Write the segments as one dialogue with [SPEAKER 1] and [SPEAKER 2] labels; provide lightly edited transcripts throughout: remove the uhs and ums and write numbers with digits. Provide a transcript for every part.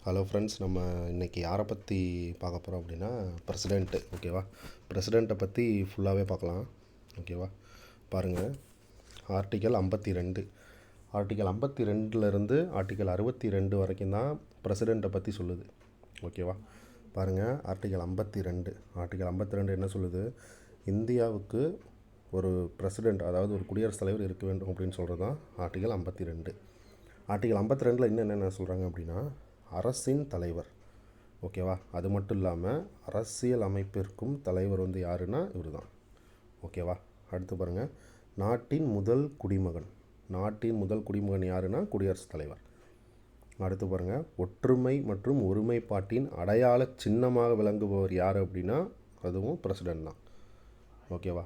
[SPEAKER 1] Hello friends, நம்ம இன்றைக்கி யாரை பற்றி பார்க்க போகிறோம் அப்படின்னா பிரசிடெண்ட்டு. ஓகேவா? பிரசிடெண்ட்டை பற்றி ஃபுல்லாகவே பார்க்கலாம். ஓகேவா? பாருங்கள், ஆர்டிக்கல் 52 ஆர்டிக்கல் 52லேருந்து ஆர்டிக்கல் 62 வரைக்கும் தான் பிரசிடெண்ட்டை பற்றி சொல்லுது. ஓகேவா? பாருங்கள், ஆர்டிக்கல் 52 என்ன சொல்லுது? இந்தியாவுக்கு ஒரு பிரசிடெண்ட், அதாவது ஒரு குடியரசுத் தலைவர் இருக்க வேண்டும் அப்படின்னு சொல்கிறது தான் ஆர்டிக்கல் 52. ஆர்டிக்கல் 52ல் இன்னும் என்னென்ன சொல்கிறாங்க அப்படின்னா, அரசின் தலைவர். ஓகேவா? அது மட்டும் இல்லாமல் அரசியல் அமைப்பிற்கும் தலைவர் வந்து யாருன்னா இவர் தான். ஓகேவா? அடுத்து பாருங்கள், நாட்டின் முதல் குடிமகன் யாருன்னா குடியரசுத் தலைவர். அடுத்து பாருங்கள், ஒற்றுமை மற்றும் ஒருமைப்பாட்டின் அடையாள சின்னமாக விளங்குபவர் யார் அப்படின்னா அதுவும் பிரசிடெண்ட் தான். ஓகேவா?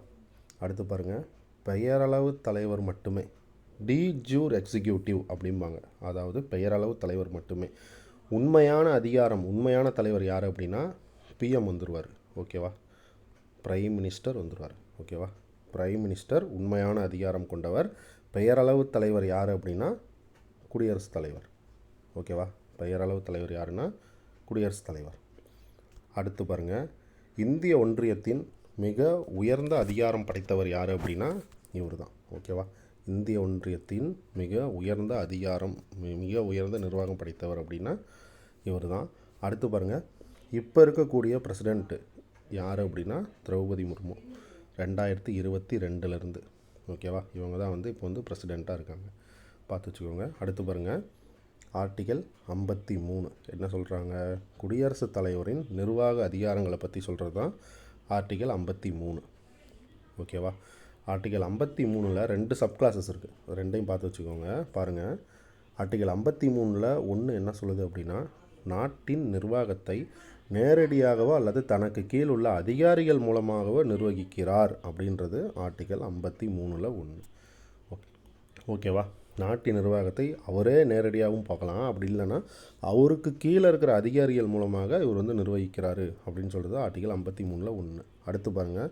[SPEAKER 1] அடுத்து பாருங்கள், பெயரளவு தலைவர் மட்டுமே, டி ஜூர் எக்ஸிக்யூட்டிவ் அப்படிம்பாங்க. அதாவது பெயரளவு தலைவர் மட்டுமே. உண்மையான தலைவர் யார் அப்படின்னா பிஎம் வந்துடுவார். ஓகேவா? பிரைம் மினிஸ்டர் வந்துடுவார். ஓகேவா? பிரைம் மினிஸ்டர் உண்மையான அதிகாரம் கொண்டவர். பெயரளவு தலைவர் யார் அப்படின்னா குடியரசுத் தலைவர். ஓகேவா? பெயரளவு தலைவர் யாருன்னா குடியரசுத் தலைவர். அடுத்து பாருங்கள், இந்திய ஒன்றியத்தின் மிக உயர்ந்த அதிகாரம் படைத்தவர் யார் அப்படின்னா இவர் தான். ஓகேவா? இந்திய ஒன்றியத்தின் மிக உயர்ந்த அதிகாரம், மிக உயர்ந்த நிர்வாகம் படைத்தவர் அப்படின்னா இவர் தான். அடுத்து பாருங்கள், இப்போ இருக்கக்கூடிய பிரசிடெண்ட்டு யார் அப்படின்னா திரௌபதி முர்மு, 2022லேருந்து. ஓகேவா? இவங்க தான் வந்து இப்போ வந்து பிரசிடெண்ட்டாக இருக்காங்க, பார்த்து வச்சுக்கோங்க. அடுத்து பாருங்கள், ஆர்டிக்கல் 53 என்ன சொல்கிறாங்க? குடியரசுத் தலைவரின் நிர்வாக அதிகாரங்களை பற்றி சொல்கிறது தான் ஆர்டிக்கல் 53. ஓகேவா? ஆர்டிக்கல் 53ல் 2 சப்கிளாஸஸ் இருக்குது. ரெண்டையும் பார்த்து வச்சுக்கோங்க. பாருங்கள், ஆர்டிக்கல் 53ல் ஒன்று என்ன சொல்லுது அப்படின்னா, நாட்டின் நிர்வாகத்தை நேரடியாகவோ அல்லது தனக்கு கீழ் உள்ள அதிகாரிகள் மூலமாகவோ நிர்வகிக்கிறார் அப்படின்றது ஆர்டிக்கல் 53ல் ஒன்று. ஓகேவா? நாட்டின் நிர்வாகத்தை அவரே நேரடியாகவும் பார்க்கலாம், அப்படி இல்லைன்னா அவருக்கு கீழே இருக்கிற அதிகாரிகள் மூலமாக இவர் வந்து நிர்வகிக்கிறாரு அப்படின்னு சொல்கிறது ஆர்டிக்கல் 53ல் ஒன்று. அடுத்து பாருங்கள்,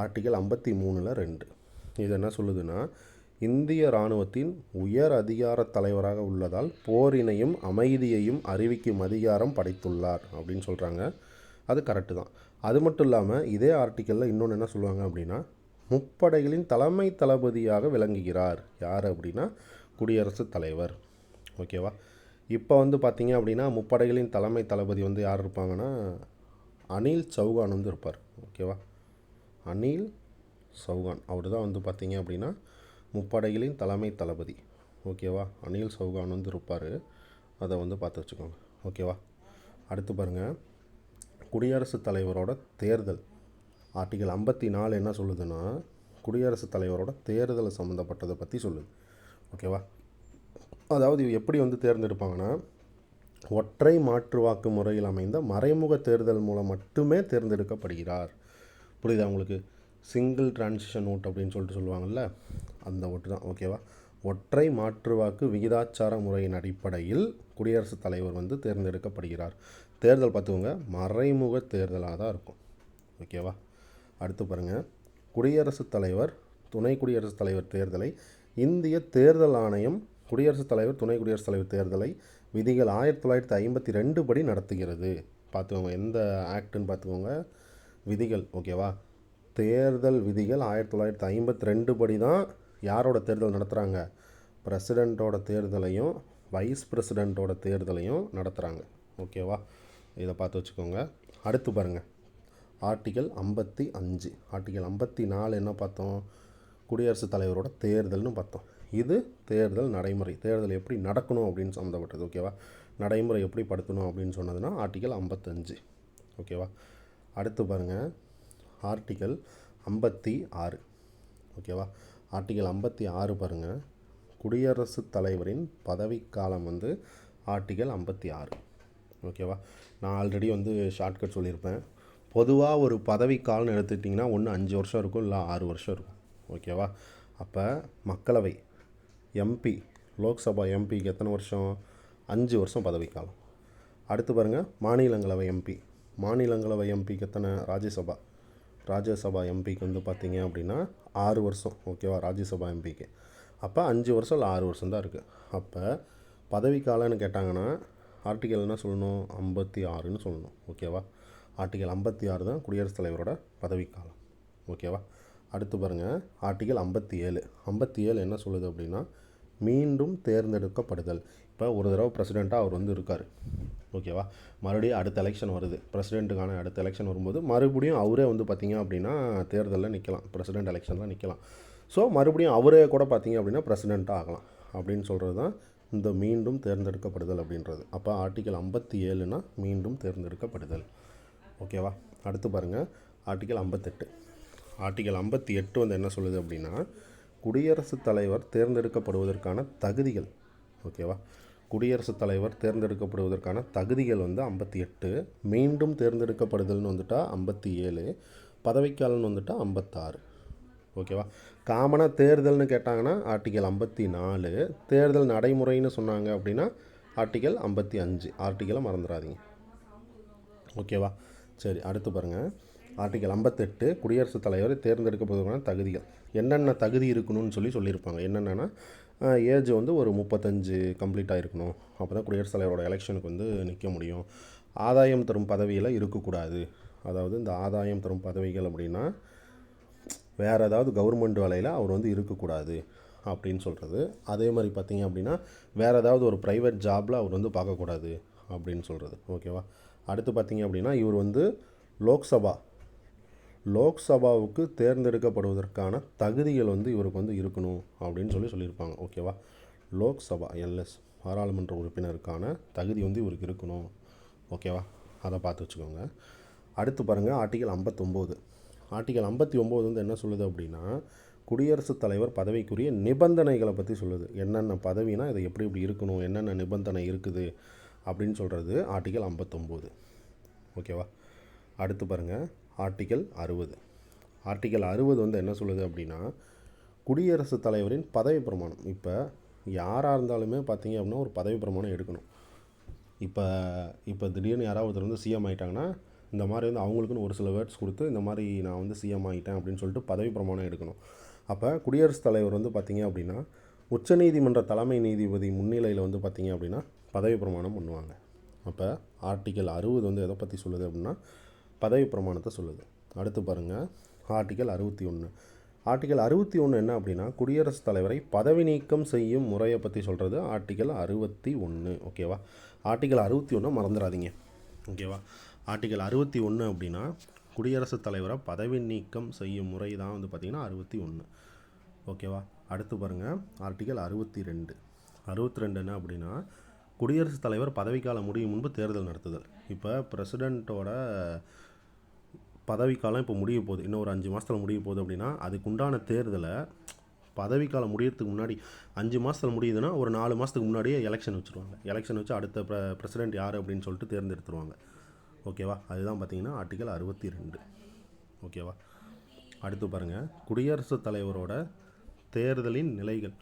[SPEAKER 1] ஆர்டிக்கல் 53ல் 2 இது என்ன சொல்லுதுன்னா, இந்திய இராணுவத்தின் உயர் அதிகார தலைவராக உள்ளதால் போரினையும் அமைதியையும் அறிவிக்கும் அதிகாரம் படைத்துள்ளார் அப்படின்னு சொல்கிறாங்க. அது கரெக்டு தான். அது மட்டும் இல்லாமல் இதே ஆர்டிக்கலில் இன்னொன்று என்ன சொல்லுவாங்க அப்படின்னா, முப்படைகளின் தலைமை தளபதியாக விளங்குகிறார் யார் அப்படின்னா குடியரசுத் தலைவர். ஓகேவா? இப்போ வந்து பார்த்திங்க அப்படின்னா முப்படைகளின் தலைமை தளபதி வந்து யார் இருப்பாங்கன்னா அனில் சௌகான் வந்து இருப்பார். ஓகேவா? அனில் சௌகான் அவர் தான் வந்து பார்த்திங்க அப்படின்னா முப்படைகளின் தலைமை தளபதி. ஓகேவா? அனில் சௌகான் வந்து இருப்பார். அதை வந்து பார்த்து வச்சுக்கோங்க. ஓகேவா? அடுத்து பாருங்கள், குடியரசுத் தலைவரோட தேர்தல். ஆர்டிக்கல் 54 என்ன சொல்லுதுன்னா, குடியரசுத் தலைவரோட தேர்தல் சம்மந்தப்பட்டதை பற்றி சொல்லுது. ஓகேவா? அதாவது எப்படி வந்து தேர்ந்தெடுப்பாங்கன்னா, ஒற்றை மாற்று வாக்கு முறையில் அமைந்த மறைமுக தேர்தல் மூலம் மட்டுமே தேர்ந்தெடுக்கப்படுகிறார். புரியுதா உங்களுக்கு? சிங்கிள் டிரான்சிஷன் ஓட் அப்படின்னு சொல்லிட்டு சொல்லுவாங்கள்ல, அந்த ஓட்டு தான். ஓகேவா? ஒற்றை மாற்று வாக்கு விகிதாச்சார முறையின் அடிப்படையில் குடியரசுத் தலைவர் வந்து தேர்ந்தெடுக்கப்படுகிறார். தேர்தல் பார்த்துக்கோங்க, மறைமுக தேர்தலாக தான் இருக்கும். ஓகேவா? அடுத்து பாருங்கள், குடியரசுத் தலைவர் துணை குடியரசுத் தலைவர் தேர்தலை இந்திய தேர்தல் ஆணையம் குடியரசுத் தலைவர் துணை குடியரசுத் தலைவர் தேர்தலை விதிகள் 1952 படி நடத்துகிறது. பார்த்துக்கோங்க, எந்த ஆக்டுன்னு பார்த்துக்கோங்க, விதிகள். ஓகேவா? தேர்தல் விதிகள் 1952 படி தான் யாரோட தேர்தல் நடத்துகிறாங்க? பிரசிடெண்ட்டோட தேர்தலையும் வைஸ் பிரசிடெண்ட்டோட தேர்தலையும் நடத்துகிறாங்க. ஓகேவா? இதை பார்த்து வச்சுக்கோங்க. அடுத்து பாருங்கள், ஆர்டிக்கல் 55. ஆர்டிக்கல் 54 என்ன பார்த்தோம்? குடியரசுத் தலைவரோட தேர்தல்னு பார்த்தோம். இது தேர்தல் நடைமுறை, தேர்தல் எப்படி நடக்கணும் அப்படின்னு சம்மந்தப்பட்டது. ஓகேவா? நடைமுறை எப்படி படுத்தணும் அப்படின்னு சொன்னதுன்னா ஆர்டிக்கல் 55. ஓகேவா? அடுத்து பாருங்கள், ஆர்டிக்கல் 56. ஓகேவா? ஆர்டிக்கல் 56 பாருங்கள், குடியரசுத் தலைவரின் பதவிக்காலம் வந்து ஆர்டிக்கல் 56. ஓகேவா? நான் ஆல்ரெடி வந்து ஷார்ட்கட் சொல்லியிருப்பேன். பொதுவாக ஒரு பதவிக்காலம்னு எடுத்துக்கிட்டிங்கன்னா ஒன்று 5 வருஷம் இருக்கும், இல்லை 6 வருஷம் இருக்கும். ஓகேவா? அப்போ மக்களவை எம்பி, லோக்சபா எம்பிக்கு எத்தனை வருஷம்? 5 வருஷம் பதவிக்காலம். அடுத்து பாருங்கள், மாநிலங்களவை எம்பிக்கு எத்தனை? ராஜ்யசபா எம்பிக்கு வந்து பார்த்திங்க அப்படின்னா 6 வருஷம். ஓகேவா? ராஜ்யசபா எம்பிக்கு. அப்போ 5 வருஷம் இல்லை 6 வருஷம் தான் இருக்குது. அப்போ பதவிக்காலம்னு கேட்டாங்கன்னா ஆர்டிக்கல் என்ன சொல்லணும், 56ன்னு சொல்லணும். ஓகேவா? ஆர்டிக்கல் 56 தான் குடியரசுத் தலைவரோட பதவிக்காலம். ஓகேவா? அடுத்து பாருங்கள், ஆர்டிக்கல் 57. 57 என்ன சொல்லுது அப்படின்னா, மீண்டும் தேர்ந்தெடுக்கப்படுதல். இப்போ ஒரு தடவை பிரசிடெண்ட்டாக அவர் வந்து இருக்கார். ஓகேவா? மறுபடியும் அடுத்த எலெக்ஷன் வருது, பிரசிடெண்ட்டுக்கான அடுத்த எலெக்ஷன் வரும்போது மறுபடியும் அவரே வந்து பார்த்திங்க அப்படின்னா தேர்தலில் நிற்கலாம், பிரசிடெண்ட் எலெக்ஷனில் நிற்கலாம். ஸோ மறுபடியும் அவரே கூட பார்த்திங்க அப்படின்னா பிரசிடெண்ட்டாக ஆகலாம் அப்படின்னு சொல்கிறது தான் இந்த மீண்டும் தேர்ந்தெடுக்கப்படுதல் அப்படின்றது. அப்போ ஆர்டிக்கல் 57னா மீண்டும் தேர்ந்தெடுக்கப்படுதல். ஓகேவா? அடுத்து பாருங்கள், ஆர்டிக்கல் 58. ஆர்டிக்கல் 58 வந்து என்ன சொல்லுது அப்படின்னா, குடியரசுத் தலைவர் தேர்ந்தெடுக்கப்படுவதற்கான தகுதிகள். ஓகேவா? குடியரசுத் தலைவர் தேர்ந்தெடுக்கப்படுவதற்கான தகுதிகள் வந்து 58, மீண்டும் தேர்ந்தெடுக்கப்படுதல்னு வந்துட்டால் 57, பதவிக்காலம்னு வந்துட்டால் 56. ஓகேவா? காமனாக தேர்தல்னு கேட்டாங்கன்னா ஆர்டிக்கல் 54, தேர்தல் நடைமுறைன்னு சொன்னாங்க அப்படின்னா ஆர்டிக்கல் 55. ஆர்டிக்கலை மறந்துடாதீங்க. ஓகேவா? சரி, அடுத்து பாருங்கள், ஆர்டிக்கல் 58 குடியரசுத் தலைவர் தேர்ந்தெடுக்கப்படுவதற்கான தகுதிகள். என்னென்ன தகுதி இருக்கணும்னு சொல்லியிருப்பாங்க. என்னென்னா, ஏஜ் வந்து ஒரு 35 கம்ப்ளீட் ஆகிருக்கணும், அப்போ தான் குடியரசுத் தலைவரோட எலெக்ஷனுக்கு வந்து நிற்க முடியும். ஆதாயம் தரும் பதவியில் இருக்கக்கூடாது. அதாவது இந்த ஆதாயம் தரும் பதவிகள் அப்படின்னா வேறு ஏதாவது கவர்மெண்ட் வேலையில் அவர் வந்து இருக்கக்கூடாது அப்படின்னு சொல்கிறது. அதே மாதிரி பார்த்திங்க அப்படின்னா வேறு ஏதாவது ஒரு ப்ரைவேட் ஜாபில் அவர் வந்து பார்க்கக்கூடாது அப்படின்னு சொல்கிறது. ஓகேவா? அடுத்து பார்த்திங்க அப்படின்னா இவர் வந்து லோக்சபாவுக்கு தேர்ந்தெடுக்கப்படுவதற்கான தகுதிகள் வந்து இவருக்கு வந்து இருக்கணும் அப்படின்னு சொல்லியிருப்பாங்க. ஓகேவா? லோக்சபா பாராளுமன்ற உறுப்பினருக்கான தகுதி வந்து இவருக்கு இருக்கணும். ஓகேவா? அதை பார்த்து வச்சுக்கோங்க. அடுத்து பாருங்கள், ஆர்டிக்கல் 59. ஆர்டிக்கல் 59 வந்து என்ன சொல்லுது அப்படின்னா, குடியரசுத் தலைவர் பதவிக்குரிய நிபந்தனைகளை பற்றி சொல்லுது. என்னென்ன பதவினா இதை எப்படி இருக்கணும், என்னென்ன நிபந்தனை இருக்குது அப்படின்னு சொல்கிறது ஆர்டிக்கல் 59. ஓகேவா? அடுத்து பாருங்கள், ஆர்டிக்கல் 60. ஆர்டிக்கல் 60 வந்து என்ன சொல்லுது அப்படின்னா, குடியரசுத் தலைவரின் பதவி பிரமாணம். இப்போ யாராக இருந்தாலுமே பார்த்திங்க அப்படின்னா ஒரு பதவி பிரமாணம் எடுக்கணும். இப்போ திடீர்னு யாராவது ஒருத்தர் வந்து சிஎம் ஆகிட்டாங்கன்னா இந்த மாதிரி வந்து அவங்களுக்குன்னு ஒரு சில வேர்ட்ஸ் கொடுத்து இந்த மாதிரி நான் வந்து சிஎம் ஆகிட்டேன் அப்படின்னு சொல்லிட்டு பதவி பிரமாணம் எடுக்கணும். அப்போ குடியரசுத் தலைவர் வந்து பார்த்திங்க அப்படின்னா உச்சநீதிமன்ற தலைமை நீதிபதி முன்னிலையில் வந்து பார்த்திங்க அப்படின்னா பதவி பிரமாணம் பண்ணுவாங்க. அப்போ ஆர்டிக்கல் 60 வந்து எதை பற்றி சொல்லுது அப்படின்னா பதவி பிரமாணத்தை சொல்லுது. அடுத்து பாருங்கள், ஆர்டிக்கல் 61. ஆர்டிக்கல் 61 என்ன அப்படின்னா குடியரசுத் தலைவரை பதவி நீக்கம் செய்யும் முறையை பற்றி சொல்கிறது ஆர்டிக்கல் 61. ஓகேவா? ஆர்டிக்கல் 61 மறந்துடாதீங்க. ஓகேவா? ஆர்டிக்கல் 61 அப்படின்னா குடியரசுத் தலைவரை பதவி நீக்கம் செய்யும் முறை தான் வந்து பார்த்திங்கன்னா 61. ஓகேவா? அடுத்து பாருங்கள், ஆர்டிக்கல் 62. 62 என்ன அப்படின்னா குடியரசுத் தலைவர் பதவிக்காலம் முடியும் முன்பு தேர்தல் நடத்துதல். இப்போ பிரசிடெண்ட்டோட பதவிக்காலம் இப்போ முடிய போகுது, இன்னும் ஒரு 5 மாதத்தில் முடிய போகுது அப்படின்னா அதுக்குண்டான தேர்தலை பதவிக்காலம் முடியறதுக்கு முன்னாடி 5 மாதத்தில் முடியுதுன்னா ஒரு 4 மாதத்துக்கு முன்னாடியே எலெக்ஷன் வச்சுருவாங்க. எலெக்ஷன் வச்சு அடுத்த பிரசிடெண்ட் யார் அப்படின்னு சொல்லிட்டு தேர்ந்தெடுத்துருவாங்க. ஓகேவா? அதுதான் பார்த்திங்கன்னா ஆர்டிக்கல் 62. ஓகேவா? அடுத்து பாருங்கள், குடியரசுத் தலைவரோட தேர்தலின் நிலைகள்.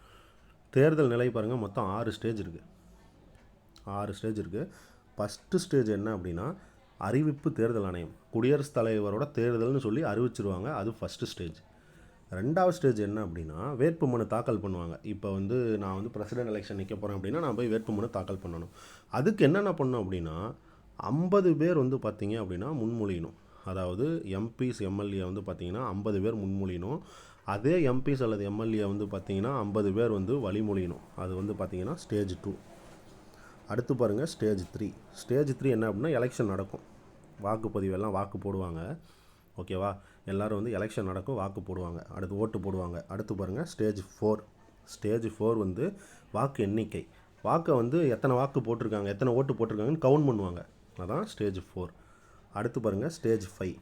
[SPEAKER 1] தேர்தல் நிலை பாருங்கள், மொத்தம் 6 ஸ்டேஜ் இருக்குது. 6 ஸ்டேஜ் இருக்குது. ஃபஸ்ட்டு ஸ்டேஜ் என்ன அப்படின்னா அறிவிப்பு தேர்தல் ஆணையம். குடியரசுத் தலைவரோட தேர்தல்னு சொல்லி அறிவிச்சிருவாங்க, அது ஃபஸ்ட்டு ஸ்டேஜ். ரெண்டாவது ஸ்டேஜ் என்ன அப்படின்னா வேட்புமனு தாக்கல் பண்ணுவாங்க. இப்போ வந்து நான் வந்து பிரசிடெண்ட் எலெக்ஷன் நிற்க போகிறேன் அப்படின்னா நான் போய் வேட்புமனு தாக்கல் பண்ணணும். அதுக்கு என்னென்ன பண்ணணும் அப்படின்னா 50 பேர் வந்து பார்த்திங்க அப்படின்னா முன்மொழியணும். அதாவது எம்பிஸ் எம்எல்ஏ வந்து பார்த்திங்கன்னா 50 பேர் முன்மொழியணும். அதே எம்பிஸ் அல்லது எம்எல்ஏ வந்து பார்த்திங்கன்னா 50 பேர் வந்து வழிமொழியணும். அது வந்து பார்த்திங்கன்னா ஸ்டேஜ் 2. அடுத்து பாருங்கள், ஸ்டேஜ் 3. ஸ்டேஜ் 3 என்ன அப்படின்னா எலெக்ஷன் நடக்கும், வாக்குப்பதிவெல்லாம் வாக்கு போடுவாங்க. ஓகேவா? எல்லோரும் வந்து எலெக்ஷன் நடக்கும், வாக்கு போடுவாங்க, அடுத்து ஓட்டு போடுவாங்க. அடுத்து பாருங்கள் ஸ்டேஜ் 4. ஸ்டேஜ் 4 வந்து வாக்கு எண்ணிக்கை. வாக்கை வந்து எத்தனை வாக்கு போட்டிருக்காங்க, எத்தனை ஓட்டு போட்டிருக்காங்கன்னு கவுண்ட் பண்ணுவாங்க. அதான் ஸ்டேஜ் 4. அடுத்து பாருங்கள் ஸ்டேஜ் 5.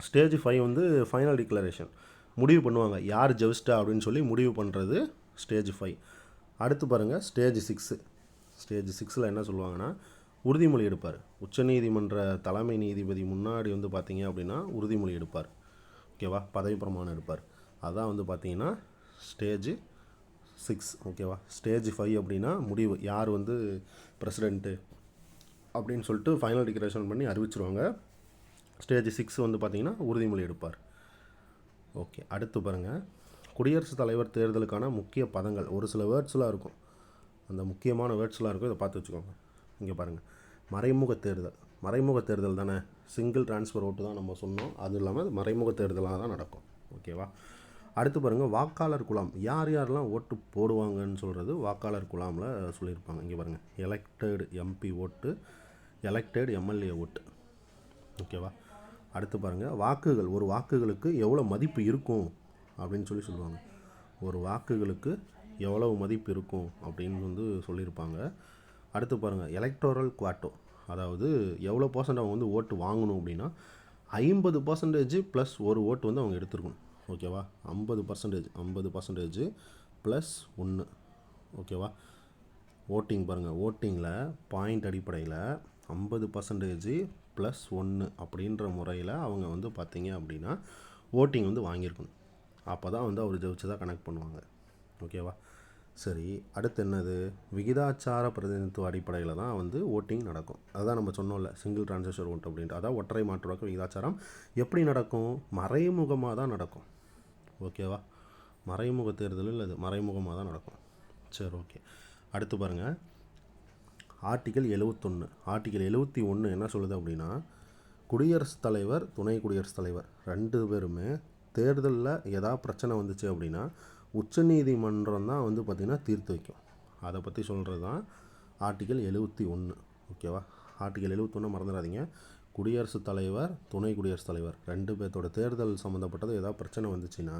[SPEAKER 1] ஸ்டேஜ் 5 வந்து ஃபைனல் டிக்ளரேஷன், முடிவு பண்ணுவாங்க யார் ஜெயிச்சிட்டா அப்படின்னு சொல்லி முடிவு பண்ணுறது ஸ்டேஜ் 5. அடுத்து பாருங்கள் ஸ்டேஜ் 6. ஸ்டேஜ் 6ல் என்ன சொல்லுவாங்கன்னா உறுதிமொழி எடுப்பார். உச்சநீதிமன்ற தலைமை நீதிபதி முன்னாடி வந்து பார்த்திங்க அப்படின்னா உறுதிமொழி எடுப்பார். ஓகேவா? பதவி பிரமாணம் எடுப்பார். அதான் வந்து பார்த்திங்கன்னா ஸ்டேஜ் 6. ஓகேவா? ஸ்டேஜ் 5 அப்படின்னா முடிவு, யார் வந்து பிரசிடெண்ட்டு அப்படின்னு சொல்லிட்டு ஃபைனல் டிக்ளரேஷன் பண்ணி அறிவிச்சிருவாங்க. ஸ்டேஜ் 6 வந்து பார்த்திங்கன்னா உறுதிமொழி எடுப்பார். ஓகே, அடுத்து பாருங்கள், குடியரசுத் தலைவர் தேர்தலுக்கான முக்கிய பதங்கள். ஒரு சில வேர்ட்ஸ்லாம் இருக்கும், அந்த முக்கியமான வேர்ட்ஸ்லாம் இருக்கும், இதை பார்த்து வச்சுக்கோங்க. இங்கே பாருங்கள், மறைமுக தேர்தல் தானே, சிங்கிள் ட்ரான்ஸ்ஃபர் ஓட்டு தான் நம்ம சொன்னோம். அதுவும் இல்லாமல் மறைமுக தேர்தலாக தான் நடக்கும். ஓகேவா? அடுத்து பாருங்கள், வாக்காளர் குழாம். யார் யாரெல்லாம் ஓட்டு போடுவாங்கன்னு சொல்கிறது வாக்காளர் குழாமில் சொல்லியிருப்பாங்க. இங்கே பாருங்கள், எலெக்டட் எம்பி ஓட்டு, எலெக்டட் எம்எல்ஏ ஓட்டு. ஓகேவா? அடுத்து பாருங்கள், வாக்குகள். ஒரு வாக்குகளுக்கு எவ்வளோ மதிப்பு இருக்கும் அப்படின்னு சொல்லுவாங்க. ஒரு வாக்குகளுக்கு எவ்வளவு மதிப்பு இருக்கும் அப்படின்னு சொல்லியிருப்பாங்க. அடுத்து பாருங்கள், எலக்டோரல் குவாட்டோ, அதாவது எவ்வளோ பர்சன்ட் அவங்க ஓட்டு வாங்கணும் அப்படின்னா 50% ப்ளஸ் ஒரு ஓட்டு அவங்க எடுத்துருக்கணும். ஓகேவா? 50% ப்ளஸ் 1. ஓகேவா? ஓட்டிங் பாருங்கள், ஓட்டிங்கில் பாயிண்ட் அடிப்படையில் 50% ப்ளஸ் 1 அப்படின்ற முறையில் அவங்க பார்த்தீங்க அப்படின்னா ஓட்டிங் வாங்கியிருக்கணும். அப்போ தான் அவர் ஜெயிச்சதாக கனெக்ட் பண்ணுவாங்க. ஓகேவா? சரி, அடுத்து என்னது, விகிதாச்சார பிரதிநிதித்துவ அடிப்படையில் தான் ஓட்டிங் நடக்கும். அதுதான் நம்ம சொன்னோம்ல, சிங்கிள் ட்ரான்ஸ்ஃபர் ஓட்டு அப்படின்ட்டு. அதான் ஒற்றை மாற்று வாக்கு விகிதாச்சாரம். எப்படி நடக்கும்? மறைமுகமாக தான் நடக்கும். ஓகேவா? மறைமுக தேர்தலில் அது மறைமுகமாக தான் நடக்கும். சரி, ஓகே. அடுத்து பாருங்கள், ஆர்டிகல் 71. ஆர்டிகல் 71 என்ன சொல்லுது அப்படின்னா, குடியரசுத் தலைவர், துணை குடியரசுத் தலைவர் 2 பேருமே தேர்தலில் ஏதாவது பிரச்சனை வந்துச்சு அப்படின்னா உச்சநீதிமன்றம் தான் பார்த்திங்கன்னா தீர்த்து வைக்கும். அதை பற்றி சொல்கிறது தான் ஆர்டிகல் 71. ஓகேவா? ஆர்டிகல் 71 மறந்துடாதீங்க. குடியரசுத் தலைவர், துணை குடியரசுத் தலைவர் 2 பேர்த்தோட தேர்தல் சம்மந்தப்பட்டது ஏதாவது பிரச்சனை வந்துச்சுன்னா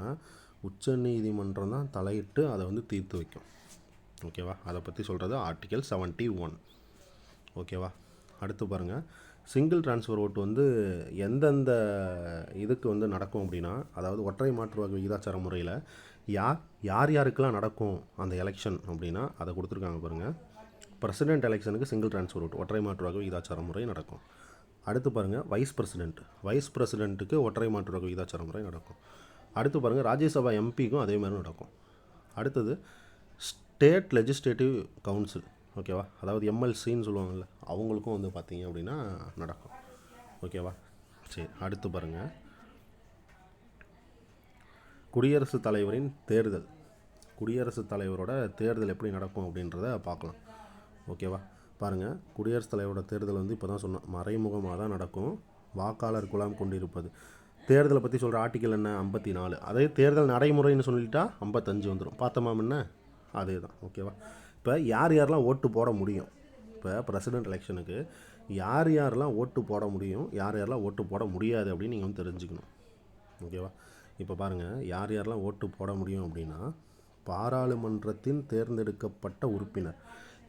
[SPEAKER 1] உச்சநீதிமன்றம் தான் தலையிட்டு அதை தீர்த்து வைக்கும். ஓகேவா? அதை பற்றி சொல்கிறது ஆர்டிகல் 71. ஓகேவா? அடுத்து பாருங்கள், சிங்கிள் ட்ரான்ஸ்ஃபர் ஓட்டு எந்தெந்த இதுக்கு நடக்கும் அப்படின்னா, அதாவது ஒற்றை மாற்று வாக்கு விகிதாச்சார முறையில் யார் யாருக்கெல்லாம் நடக்கும் அந்த எலெக்ஷன் அப்படின்னா அதை கொடுத்துருக்காங்க பாருங்கள். பிரசிடென்ட் எலெக்ஷனுக்கு சிங்கிள் ட்ரான்ஸ்ஃபர் ஓட்டு, ஒற்றை மாற்று வாக்கு விகிதாச்சார முறை நடக்கும். அடுத்து பாருங்கள், வைஸ் பிரசிடென்ட்டுக்கு ஒற்றை மாற்று வாக்கு விகிதாச்சார முறை நடக்கும். அடுத்து பாருங்கள், ராஜ்யசபா எம்பிக்கும் அதே மாதிரி நடக்கும். அடுத்தது ஸ்டேட் லெஜிஸ்லேட்டிவ் கவுன்சில். ஓகேவா? அதாவது எம்எல்சின்னு சொல்லுவாங்கள்ல, அவங்களுக்கும் பார்த்தீங்க அப்படின்னா நடக்கும். ஓகேவா? சரி, அடுத்து பாருங்கள், குடியரசுத் தலைவரின் தேர்தல். குடியரசுத் தலைவரோட தேர்தல் எப்படி நடக்கும் அப்படின்றத பார்க்கலாம். ஓகேவா? பாருங்கள், குடியரசுத் தலைவரோட தேர்தல் இப்போ தான் சொன்னோம், மறைமுகமாக தான் நடக்கும். வாக்காளர் குழாம் கொண்டிருப்பது. தேர்தலை பற்றி சொல்கிற ஆர்டிக்கல் என்ன? 54. அதே தேர்தல் நடைமுறைன்னு சொல்லிட்டா 55 வந்துடும். பார்த்தோமா என்ன? அதே தான். ஓகேவா? இப்போ யார் யாரெல்லாம் ஓட்டு போட முடியும், இப்போ பிரசிடென்ட் எலெக்ஷனுக்கு யார் யாரெல்லாம் ஓட்டு போட முடியும், யார் யாரெல்லாம் ஓட்டு போட முடியாது அப்படின்னு நீங்கள் தெரிஞ்சுக்கணும். ஓகேவா? இப்போ பாருங்கள், யார் யாரெல்லாம் ஓட்டு போட முடியும் அப்படின்னா, பாராளுமன்றத்தின் தேர்ந்தெடுக்கப்பட்ட உறுப்பினர்.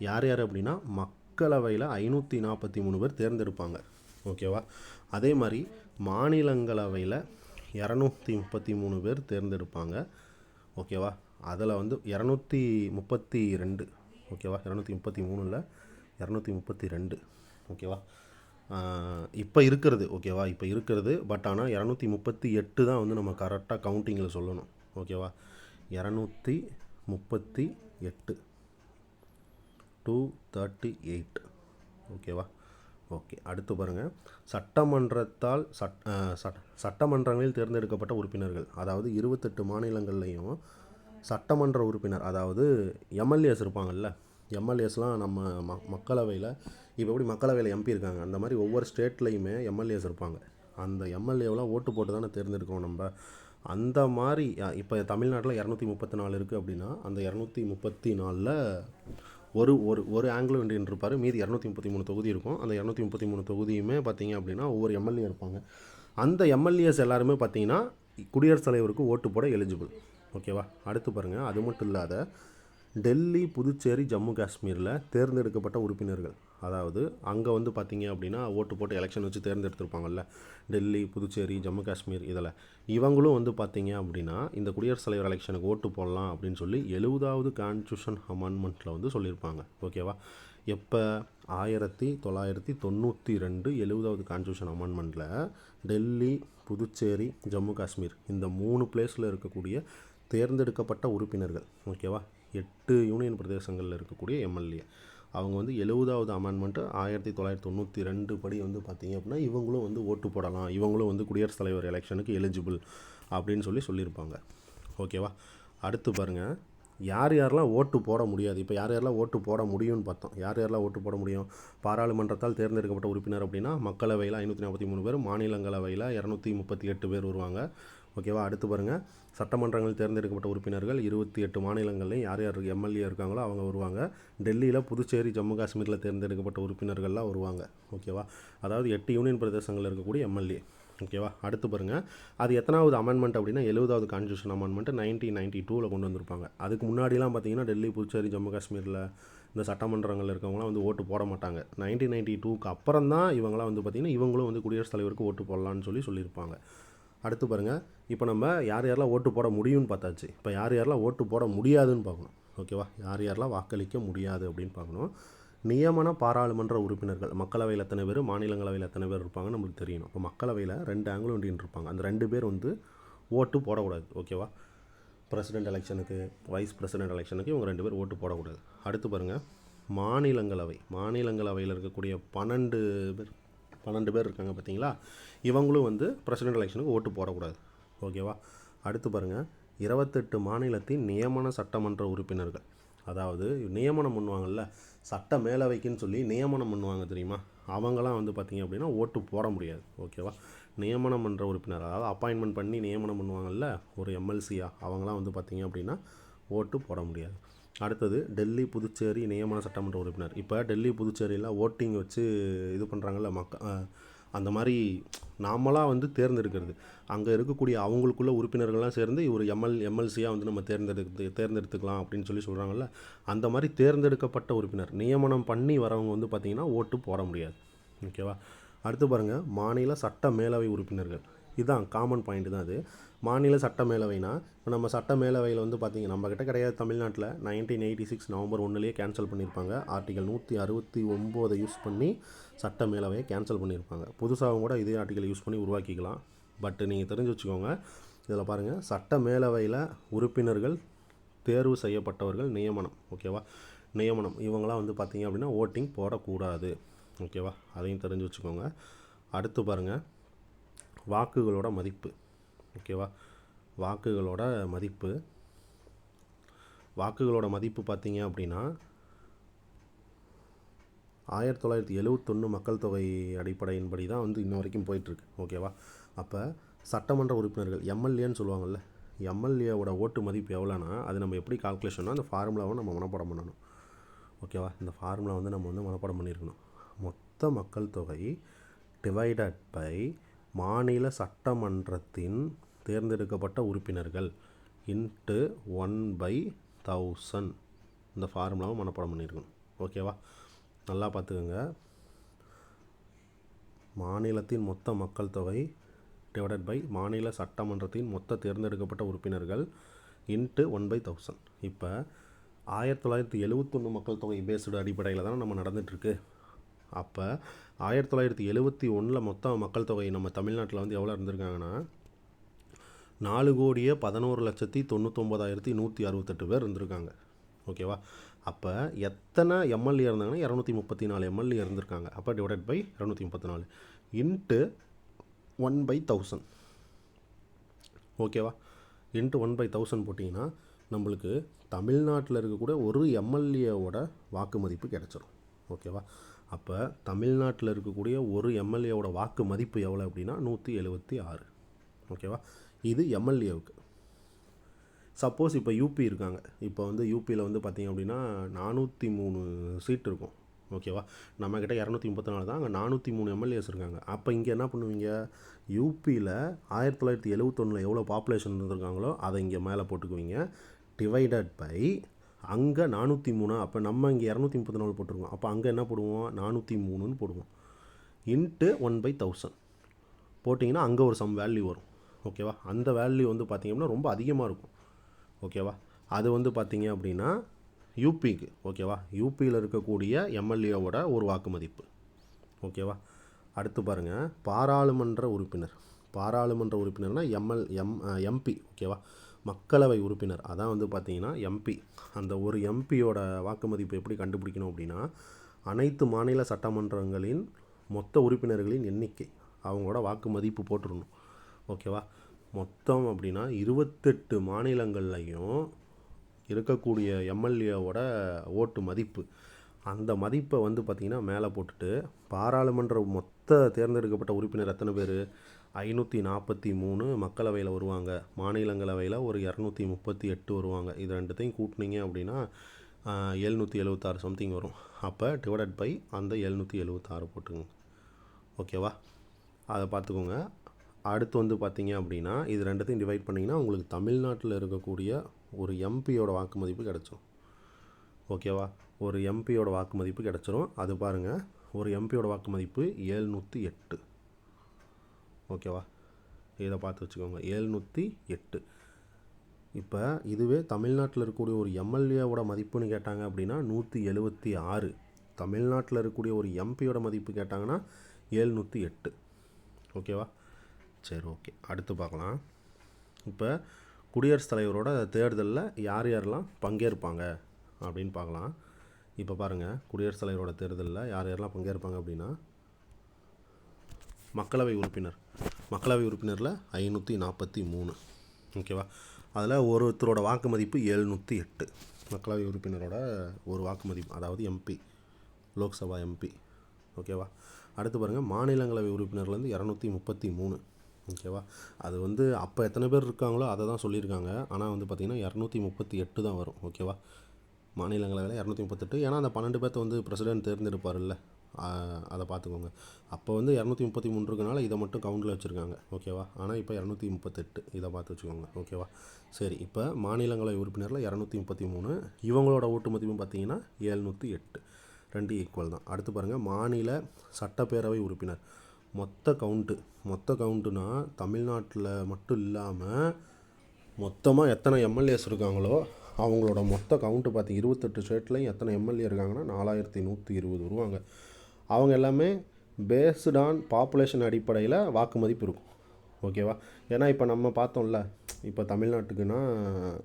[SPEAKER 1] யார் யார் அப்படின்னா, மக்களவையில் 543 பேர் தேர்ந்தெடுப்பாங்க. ஓகேவா? அதே மாதிரி மாநிலங்களவையில் 233 பேர் தேர்ந்தெடுப்பாங்க. ஓகேவா? அதில் 232. ஓகேவா? 233 இல்லை, 232. ஓகேவா? இப்போ இருக்கிறது. ஓகேவா? இப்போ இருக்கிறது. பட் ஆனால் 238 தான் நம்ம கரெக்டாக கவுண்டிங்கில் சொல்லணும். ஓகேவா? 238, 238. ஓகேவா? ஓகே. அடுத்து பாருங்கள், சட்டமன்றங்களில் தேர்ந்தெடுக்கப்பட்ட உறுப்பினர்கள். அதாவது 28 மாநிலங்கள்லேயும் சட்டமன்ற உறுப்பினர், அதாவது எம்எல்ஏஸ் இருப்பாங்கள்ல, எம்எல்ஏஸ்லாம் நம்ம மக்களவையில் இப்போ எப்படி மக்களவையில் எம்பி இருக்காங்க, அந்த மாதிரி ஒவ்வொரு ஸ்டேட்லேயுமே எம்எல்ஏஸ் இருப்பாங்க. அந்த எம்எல்ஏவெலாம் ஓட்டு போட்டு தானே தேர்ந்தெடுக்கிறோம் நம்ம. அந்த மாதிரி இப்போ தமிழ்நாட்டில் 234 இருக்குது அப்படின்னா, அந்த 234ல் ஒரு ஒரு ஒரு ஆங்கிலோ இண்டியன் இருப்பார். மீதி 233 தொகுதி இருக்கும். அந்த 233 தொகுதியுமே பார்த்திங்க அப்படின்னா ஒவ்வொரு எம்எல்ஏ இருப்பாங்க. அந்த எம்எல்ஏஸ் எல்லாருமே பார்த்திங்கன்னா குடியரசுத் தலைவருக்கு ஓட்டு போட எலிஜிபிள். ஓகேவா? அடுத்து பாருங்கள், அது மட்டும் இல்லாத டெல்லி, புதுச்சேரி, ஜம்மு காஷ்மீரில் தேர்ந்தெடுக்கப்பட்ட உறுப்பினர்கள். அதாவது அங்கே பார்த்திங்க அப்படின்னா ஓட்டு போட்டு எலெக்ஷன் வச்சு தேர்ந்தெடுத்திருப்பாங்கல்ல, டெல்லி, புதுச்சேரி, ஜம்மு காஷ்மீர், இதில் இவங்களும் பார்த்திங்க அப்படின்னா இந்த குடியரசுத் தலைவர் எலெக்ஷனுக்கு ஓட்டு போடலாம் அப்படின்னு சொல்லி 70வது கான்ஸ்டியூஷன் அமெண்ட்மெண்ட்டில் சொல்லியிருப்பாங்க. ஓகேவா? எப்போ? 1992 70வது கான்ஸ்டியூஷன் அமெண்ட்மெண்ட்டில் டெல்லி, புதுச்சேரி, ஜம்மு காஷ்மீர் இந்த 3 பிளேஸில் இருக்கக்கூடிய தேர்ந்தெடுக்கப்பட்ட உறுப்பினர்கள். ஓகேவா? 8 யூனியன் பிரதேசங்களில் இருக்கக்கூடிய எம்எல்ஏ அவங்க 70வது அமெண்ட்மெண்ட்டு 1992 படி பார்த்திங்க அப்படின்னா இவங்களும் ஓட்டு போடலாம், இவங்களும் குடியரசுத் தலைவர் எலெக்ஷனுக்கு எலிஜிபிள் அப்படின்னு சொல்லியிருப்பாங்க. ஓகேவா? அடுத்து பாருங்கள், யார் யாரெல்லாம் ஓட்டு போட முடியாது, இப்போ யார் யாரெல்லாம் ஓட்டு போட முடியும்னு பார்த்தோம். யார் யாரெல்லாம் ஓட்டு போட முடியும்? பாராளுமன்றத்தால் தேர்ந்தெடுக்கப்பட்ட உறுப்பினர் அப்படின்னா மக்களவையில் 543 பேர், மாநிலங்களவையில் 238 பேர் வருவாங்க. ஓகேவா? அடுத்து பாருங்கள், சட்டமன்றங்களில் தேர்ந்தெடுக்கப்பட்ட உறுப்பினர்கள் 28 மாநிலங்கள்லையும் யார் யார் எம்எல்ஏ இருக்காங்களோ அவங்க வருவாங்க. டெல்லியில், புதுச்சேரி, ஜம்மு காஷ்மீரில் தேர்ந்தெடுக்கப்பட்ட உறுப்பினர்கள்லாம் வருவாங்க. ஓகேவா? அதாவது 8 யூனியன் பிரதேசங்களில் இருக்கக்கூடிய எம்எல்ஏ. ஓகேவா? அடுத்து பாருங்கள், அது எத்தனாவது அமெண்ட்மெண்ட் அப்படின்னா 70வது கான்ஸ்டியூஷன் அமெண்ட்மெண்ட் 1992 கொண்டு வந்திருப்பாங்க. அதுக்கு முன்னாடிலாம் பார்த்தீங்கன்னா டெல்லி, புதுச்சேரி, ஜம்மு காஷ்மீரில் இந்த சட்டமன்றங்கள் இருக்கவங்களாம் வந்து ஓட்டு போட மாட்டாங்க. 1992க்கு அப்புறம் தான் இவங்களாம் வந்து பார்த்திங்கன்னா இவங்களும் வந்து குடியரசுத் தலைவருக்கு ஓட்டு போடலான்னு சொல்லியிருப்பாங்க. அடுத்து பாருங்கள், இப்போ நம்ம யார் யாரெல்லாம் ஓட்டு போட முடியும்னு பார்த்தாச்சு. இப்போ யார் யாரெல்லாம் ஓட்டு போட முடியாதுன்னு பார்க்கணும். ஓகேவா? யார் யாரெல்லாம் வாக்களிக்க முடியாது அப்படின்னு பார்க்கணும். நியமன பாராளுமன்ற உறுப்பினர்கள் மக்களவையில் எத்தனை பேர், மாநிலங்களவையில் எத்தனை பேர் இருப்பாங்க நம்மளுக்கு தெரியணும். இப்போ மக்களவையில் 2 ஆங்கிலோ இண்டியன் இருப்பாங்க. அந்த 2 பேர் வந்து ஓட்டு போடக்கூடாது. ஓகேவா? பிரசிடெண்ட் எலெக்ஷனுக்கு, வைஸ் பிரசிடெண்ட் எலெக்ஷனுக்கு இவங்க 2 பேர் ஓட்டு போடக்கூடாது. அடுத்து பாருங்கள், மாநிலங்களவையில் இருக்கக்கூடிய 12 பேர் இருக்காங்க பார்த்தீங்களா, இவங்களும் வந்து பிரசிடெண்ட் எலெக்ஷனுக்கு ஓட்டு போடக்கூடாது. ஓகேவா? அடுத்து பாருங்கள், 28 மாநிலத்தின் நியமன சட்டமன்ற உறுப்பினர்கள், அதாவது நியமனம் பண்ணுவாங்கள்ல, சட்ட மேலவைக்குன்னு சொல்லி நியமனம் பண்ணுவாங்க தெரியுமா, அவங்களாம் வந்து பார்த்திங்க அப்படின்னா ஓட்டு போட முடியாது. ஓகேவா? நியமனம் பண்ணுற உறுப்பினர், அதாவது அப்பாயின்மெண்ட் பண்ணி நியமனம் பண்ணுவாங்கள்ல ஒரு எம்எல்சியாக, அவங்களாம் வந்து பார்த்திங்க அப்படின்னா ஓட்டு போட முடியாது. அடுத்தது டெல்லி, புதுச்சேரி நியமன சட்டமன்ற உறுப்பினர். இப்போ டெல்லி, புதுச்சேரியில் ஓட்டிங் வச்சு இது பண்ணுறாங்கல்ல அந்த மாதிரி நாமளாக வந்து தேர்ந்தெடுக்கிறது, அங்கே இருக்கக்கூடிய அவங்களுக்குள்ள உறுப்பினர்கள்லாம் சேர்ந்து ஒரு எம்எல்சியாக வந்து நம்ம தேர்ந்தெடுத்துக்கலாம் அப்படின்னு சொல்கிறாங்கல்ல, அந்த மாதிரி தேர்ந்தெடுக்கப்பட்ட உறுப்பினர் நியமனம் பண்ணி வரவங்க வந்து பார்த்திங்கன்னா ஓட்டு போட முடியாது. ஓகேவா? அடுத்து பாருங்கள், மாநில சட்ட மேலவை உறுப்பினர்கள். இதுதான் காமன் பாயிண்ட் தான் அது. மாநில சட்ட மேலவைனா, இப்போ நம்ம சட்ட மேலவையில் வந்து பார்த்திங்க நம்மக்கிட்ட கிடையாது தமிழ்நாட்டில். 1986 நவம்பர் 1 கேன்சல் பண்ணியிருப்பாங்க. ஆர்டிகல் 169 யூஸ் பண்ணி சட்ட மேலவையை கேன்சல் பண்ணியிருப்பாங்க. புதுசாகவும் கூட இதே ஆர்டிகல் யூஸ் பண்ணி உருவாக்கிக்கலாம். பட் நீங்கள் தெரிஞ்சு வச்சுக்கோங்க, இதில் பாருங்கள், சட்ட மேலவையில் உறுப்பினர்கள் தேர்வு செய்யப்பட்டவர்கள் நியமனம். ஓகேவா? நியமனம் இவங்களாம் வந்து பார்த்திங்க அப்படின்னா ஓட்டிங் போடக்கூடாது. ஓகேவா? அதையும் தெரிஞ்சு வச்சுக்கோங்க. அடுத்து பாருங்கள், வாக்குகளோட மதிப்பு. ஓகேவா? வாக்குகளோட மதிப்பு பார்த்திங்க அப்படின்னா 1971 மக்கள் தொகை அடிப்படையின்படி தான் வந்து இன்ன வரைக்கும் போயிட்டுருக்கு. ஓகேவா? அப்போ சட்டமன்ற உறுப்பினர்கள் எம்எல்ஏன்னு சொல்லுவாங்கள்ல, எம்எல்ஏவோட ஓட்டு மதிப்பு எவ்வளோனா, அது நம்ம எப்படி கால்குலேஷன்னா அந்த ஃபார்முலாவை நம்ம மனப்பாடம் பண்ணணும். ஓகேவா? இந்த ஃபார்முலா வந்து நம்ம வந்து மனப்பாடம் பண்ணியிருக்கணும். மொத்த மக்கள் தொகை டிவைடட் பை மாநில சட்டமன்றத்தின் தேர்ந்தெடுக்கப்பட்ட உறுப்பினர்கள் இன்ட்டு 1/1000. இந்த ஃபார்முலாவை மனப்பாடம் பண்ணியிருக்கணும். ஓகேவா? நல்லா பார்த்துக்கோங்க. மாநிலத்தின் மொத்த மக்கள் தொகை டிவைடட் பை மாநில சட்டமன்றத்தின் மொத்த தேர்ந்தெடுக்கப்பட்ட உறுப்பினர்கள் இன்ட்டு 1/1000. இப்போ 1971 மக்கள் தொகை பேஸ்டு அடிப்படையில் தானே நம்ம நடந்துகிட்ருக்கு. அப்போ 1971 மொத்த மக்கள் தொகை நம்ம தமிழ்நாட்டில் வந்து எவ்வளோ இருந்திருக்காங்கன்னா 4,11,99,168 பேர் இருந்திருக்காங்க. ஓகேவா? அப்போ எத்தனை எம்எல்ஏ இருந்தாங்கன்னா 234 எம்எல்ஏ இருந்திருக்காங்க. அப்போ டிவைடட் பை 234 இன்ட்டு 1/1000. ஓகேவா? இன்ட்டு 1/1000 போட்டிங்கன்னா நம்மளுக்கு தமிழ்நாட்டில் இருக்கக்கூடிய ஒரு எம்எல்ஏவோட வாக்கு மதிப்பு கிடச்சிரும். ஓகேவா? அப்போ தமிழ்நாட்டில் இருக்கக்கூடிய ஒரு எம்எல்ஏவோட வாக்கு மதிப்பு எவ்வளோ அப்படின்னா 176. ஓகேவா? இது எம்எல்ஏவுக்கு. சப்போஸ் இப்போ யூபி இருக்காங்க, இப்போ வந்து யூபியில் வந்து பார்த்திங்க அப்படின்னா 403 சீட் இருக்கும். ஓகேவா? நம்மக்கிட்ட 234 தான், அங்கே 403 எம்எல்ஏஸ் இருக்காங்க. அப்போ இங்கே என்ன பண்ணுவீங்க, யூபியில் 1971 எவ்வளோ பாப்புலேஷன் இருந்திருக்காங்களோ அதை இங்கே மேலே போட்டுக்குவீங்க, டிவைடட் பை அங்கே 403. அப்போ நம்ம இங்கே 234 போட்டிருக்கோம், அப்போ அங்கே என்ன போடுவோம், 403ன்னு போடுவோம், இன்ட்டு 1/1000 போட்டிங்கன்னா அங்கே ஒரு சம் வேல்யூ வரும். ஓகேவா? அந்த வேல்யூ வந்து பார்த்திங்கன்னா ரொம்ப அதிகமாக இருக்கும். ஓகேவா? அது வந்து பார்த்திங்க அப்படின்னா யூபிக்கு. ஓகேவா? யூபியில் இருக்கக்கூடிய எம்எல்ஏவோட ஒரு வாக்கு மதிப்பு. ஓகேவா? அடுத்து பாருங்கள், பாராளுமன்ற உறுப்பினர்னால் எம்பி. ஓகேவா? மக்களவை உறுப்பினர் அதான் வந்து பார்த்திங்கன்னா எம்பி. அந்த ஒரு எம்பியோட வாக்கு மதிப்பு எப்படி கண்டுபிடிக்கணும் அப்படின்னா, அனைத்து மாநில சட்டமன்றங்களின் மொத்த உறுப்பினர்களின் எண்ணிக்கை, அவங்களோட வாக்கு மதிப்பு போட்டுடணும். ஓகேவா? மொத்தம் அப்படின்னா 28 மாநிலங்கள்லையும் இருக்கக்கூடிய எம்எல்ஏவோட ஓட்டு மதிப்பு, அந்த மதிப்பை வந்து பார்த்திங்கன்னா மேலே போட்டுட்டு பாராளுமன்ற மொத்த தேர்ந்தெடுக்கப்பட்ட உறுப்பினர் எத்தனை பேர், 543 மக்களவையில் வருவாங்க, மாநிலங்களவையில் ஒரு 238 வருவாங்க. இது ரெண்டுத்தையும் கூட்டினீங்க அப்படின்னா 776 சம்திங் வரும். அப்போ டிவைடட் பை அந்த 776 போட்டுங்க. ஓகேவா, அதை பார்த்துக்கோங்க. அடுத்து வந்து பார்த்திங்க அப்படின்னா இது ரெண்டுத்தையும் டிவைட் பண்ணிங்கன்னா உங்களுக்கு தமிழ்நாட்டில் இருக்கக்கூடிய ஒரு எம்பியோட வாக்கு மதிப்பு கிடச்சிரும். ஓகேவா, ஒரு எம்பியோட வாக்கு மதிப்பு கிடச்சிரும். அது பாருங்கள், ஒரு எம்பியோட வாக்கு மதிப்பு 708. ஓகேவா, இதை பார்த்து வச்சுக்கோங்க, 708. இப்போ இதுவே தமிழ்நாட்டில் இருக்கக்கூடிய ஒரு எம்எல்ஏவோட மதிப்புன்னு கேட்டாங்க அப்படின்னா 176. தமிழ்நாட்டில் இருக்கக்கூடிய ஒரு எம்பியோட மதிப்பு கேட்டாங்கன்னா 708. ஓகேவா, சரி ஓகே, அடுத்து பார்க்கலாம். இப்போ குடியரசுத் தலைவரோட தேர்தலில் யார் யாரெல்லாம் பங்கேற்பாங்க அப்படின்னு பார்க்கலாம். இப்போ பாருங்கள், குடியரசுத் தலைவரோட தேர்தலில் யார் யாரெல்லாம் பங்கேற்பாங்க அப்படின்னா மக்களவை உறுப்பினரில் 543. ஓகேவா, அதில் ஒருத்தரோட வாக்கு மதிப்பு 708. மக்களவை உறுப்பினரோட ஒரு வாக்கு மதிப்பு, அதாவது எம்பி, லோக்சபா எம்பி. ஓகேவா, அடுத்து பாருங்கள், மாநிலங்களவை உறுப்பினர்லேருந்து 233. ஓகேவா, அது வந்து அப்போ எத்தனை பேர் இருக்காங்களோ அதை தான் சொல்லியிருக்காங்க. ஆனால் வந்து பார்த்திங்கன்னா 238 தான் வரும். ஓகேவா, மாநிலங்களவையில் 238. ஏன்னா அந்த 12 பேர்த்த வந்து பிரசிடென்ட் தேர்ந்தெடுப்பார்ல, அதை பார்த்துக்கோங்க. அப்போ வந்து 233 இருக்கனால இதை மட்டும் கவுண்டில் வச்சுருக்காங்க. ஓகேவா, ஆனால் இப்போ 238, இதை பார்த்து வச்சுக்கோங்க. ஓகேவா, சரி, இப்போ மாநிலங்களவை உறுப்பினரில் 233, இவங்களோட ஓட்டு மதிப்பும் பார்த்திங்கன்னா 708, 2 ஈக்குவல் தான். அடுத்து பாருங்கள், மாநில சட்டப்பேரவை உறுப்பினர் மொத்த கவுண்ட்டுனா தமிழ்நாட்டில் மட்டும் இல்லாமல் மொத்தமாக எத்தனை எம்எல்ஏஸ் இருக்காங்களோ அவங்களோட மொத்த கவுண்ட்டு பார்த்து 28 ஸ்டேட்லையும் எத்தனை எம்எல்ஏ இருக்காங்கன்னா 4120 வருவாங்க. அவங்க எல்லாமே பேஸ்டு ஆன் பாப்புலேஷன் அடிப்படையில் வாக்கு மதிப்பு இருக்கும். ஓகேவா, ஏன்னா இப்போ நம்ம பார்த்தோம்ல, இப்போ தமிழ்நாட்டுக்குன்னா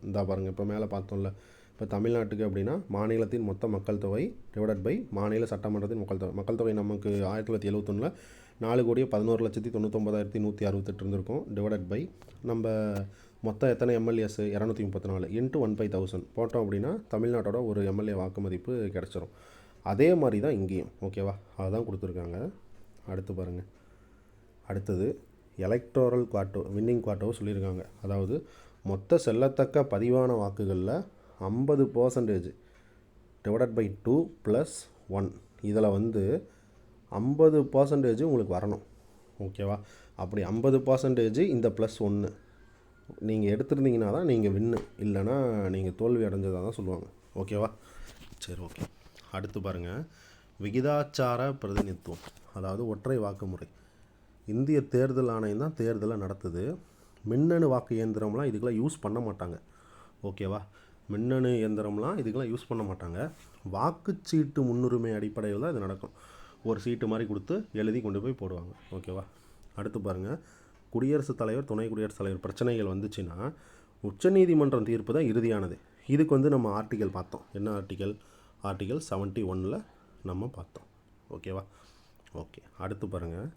[SPEAKER 1] இந்த பாருங்கள், இப்போ மேலே பார்த்தோம்ல, இப்போ தமிழ்நாட்டுக்கு அப்படின்னா மாநிலத்தின் மொத்த மக்கள் தொகை டிவைடட் பை மாநில சட்டமன்றத்தின் மக்கள் தொகை நமக்கு 1971 4,11,99,168 இருந்திருக்கும். டிவைடட் பை நம்ம மொத்தம் எத்தனை எம்எல்ஏஸ் 234 இன்ட்டு 1/1000 போட்டோம் அப்படின்னா தமிழ்நாட்டோட ஒரு எம்எல்ஏ வாக்கு மதிப்பு கிடச்சிரும். அதே மாதிரி தான் இங்கேயும். ஓகேவா, அதுதான் கொடுத்துருக்காங்க. அடுத்து பாருங்கள், அடுத்தது எலக்டோரல் குவாட்டோ, வின்னிங் குவாட்டோவை சொல்லியிருக்காங்க. அதாவது மொத்த செல்லத்தக்க பதிவான வாக்குகளில் 50% டிவைடட் பை 2 + 1, இதில் வந்து 50% உங்களுக்கு வரணும். ஓகேவா, அப்படி 50% இந்த +1 நீங்கள் எடுத்துருந்தீங்கன்னா தான் நீங்கள் வின்னு, இல்லைனா நீங்கள் தோல்வி அடைஞ்சதாக தான் சொல்லுவாங்க. ஓகேவா, சரி ஓகே. அடுத்து பாருங்கள், விகிதாச்சார பிரதிநிதித்துவம், அதாவது ஒற்றை வாக்கு முறை. இந்திய தேர்தல் ஆணையம் தான் தேர்தலை நடத்துது. மின்னணு வாக்கு இயந்திரம்லாம் இதுக்கெல்லாம் யூஸ் பண்ண மாட்டாங்க. ஓகேவா, மின்னணு இயந்திரம்லாம் இதுக்கெல்லாம் யூஸ் பண்ண மாட்டாங்க. வாக்குச்சீட்டு முன்னுரிமை அடிப்படையில் தான் இது நடக்கும். ஒரு சீட்டு மாதிரி கொடுத்து எழுதி கொண்டு போய் போடுவாங்க. ஓகேவா, அடுத்து பாருங்கள், குடியரசுத் தலைவர், துணை குடியரசுத் தலைவர் பிரச்சனைகள் வந்துச்சுன்னா உச்சநீதிமன்றம் தீர்ப்பு தான் இறுதியானது. இதுக்கு வந்து நம்ம ஆர்டிக்கல் பார்த்தோம். என்ன ஆர்டிக்கல் 71 நம்ம பார்த்தோம். ஓகேவா, ஓகே. அடுத்து பாருங்கள்,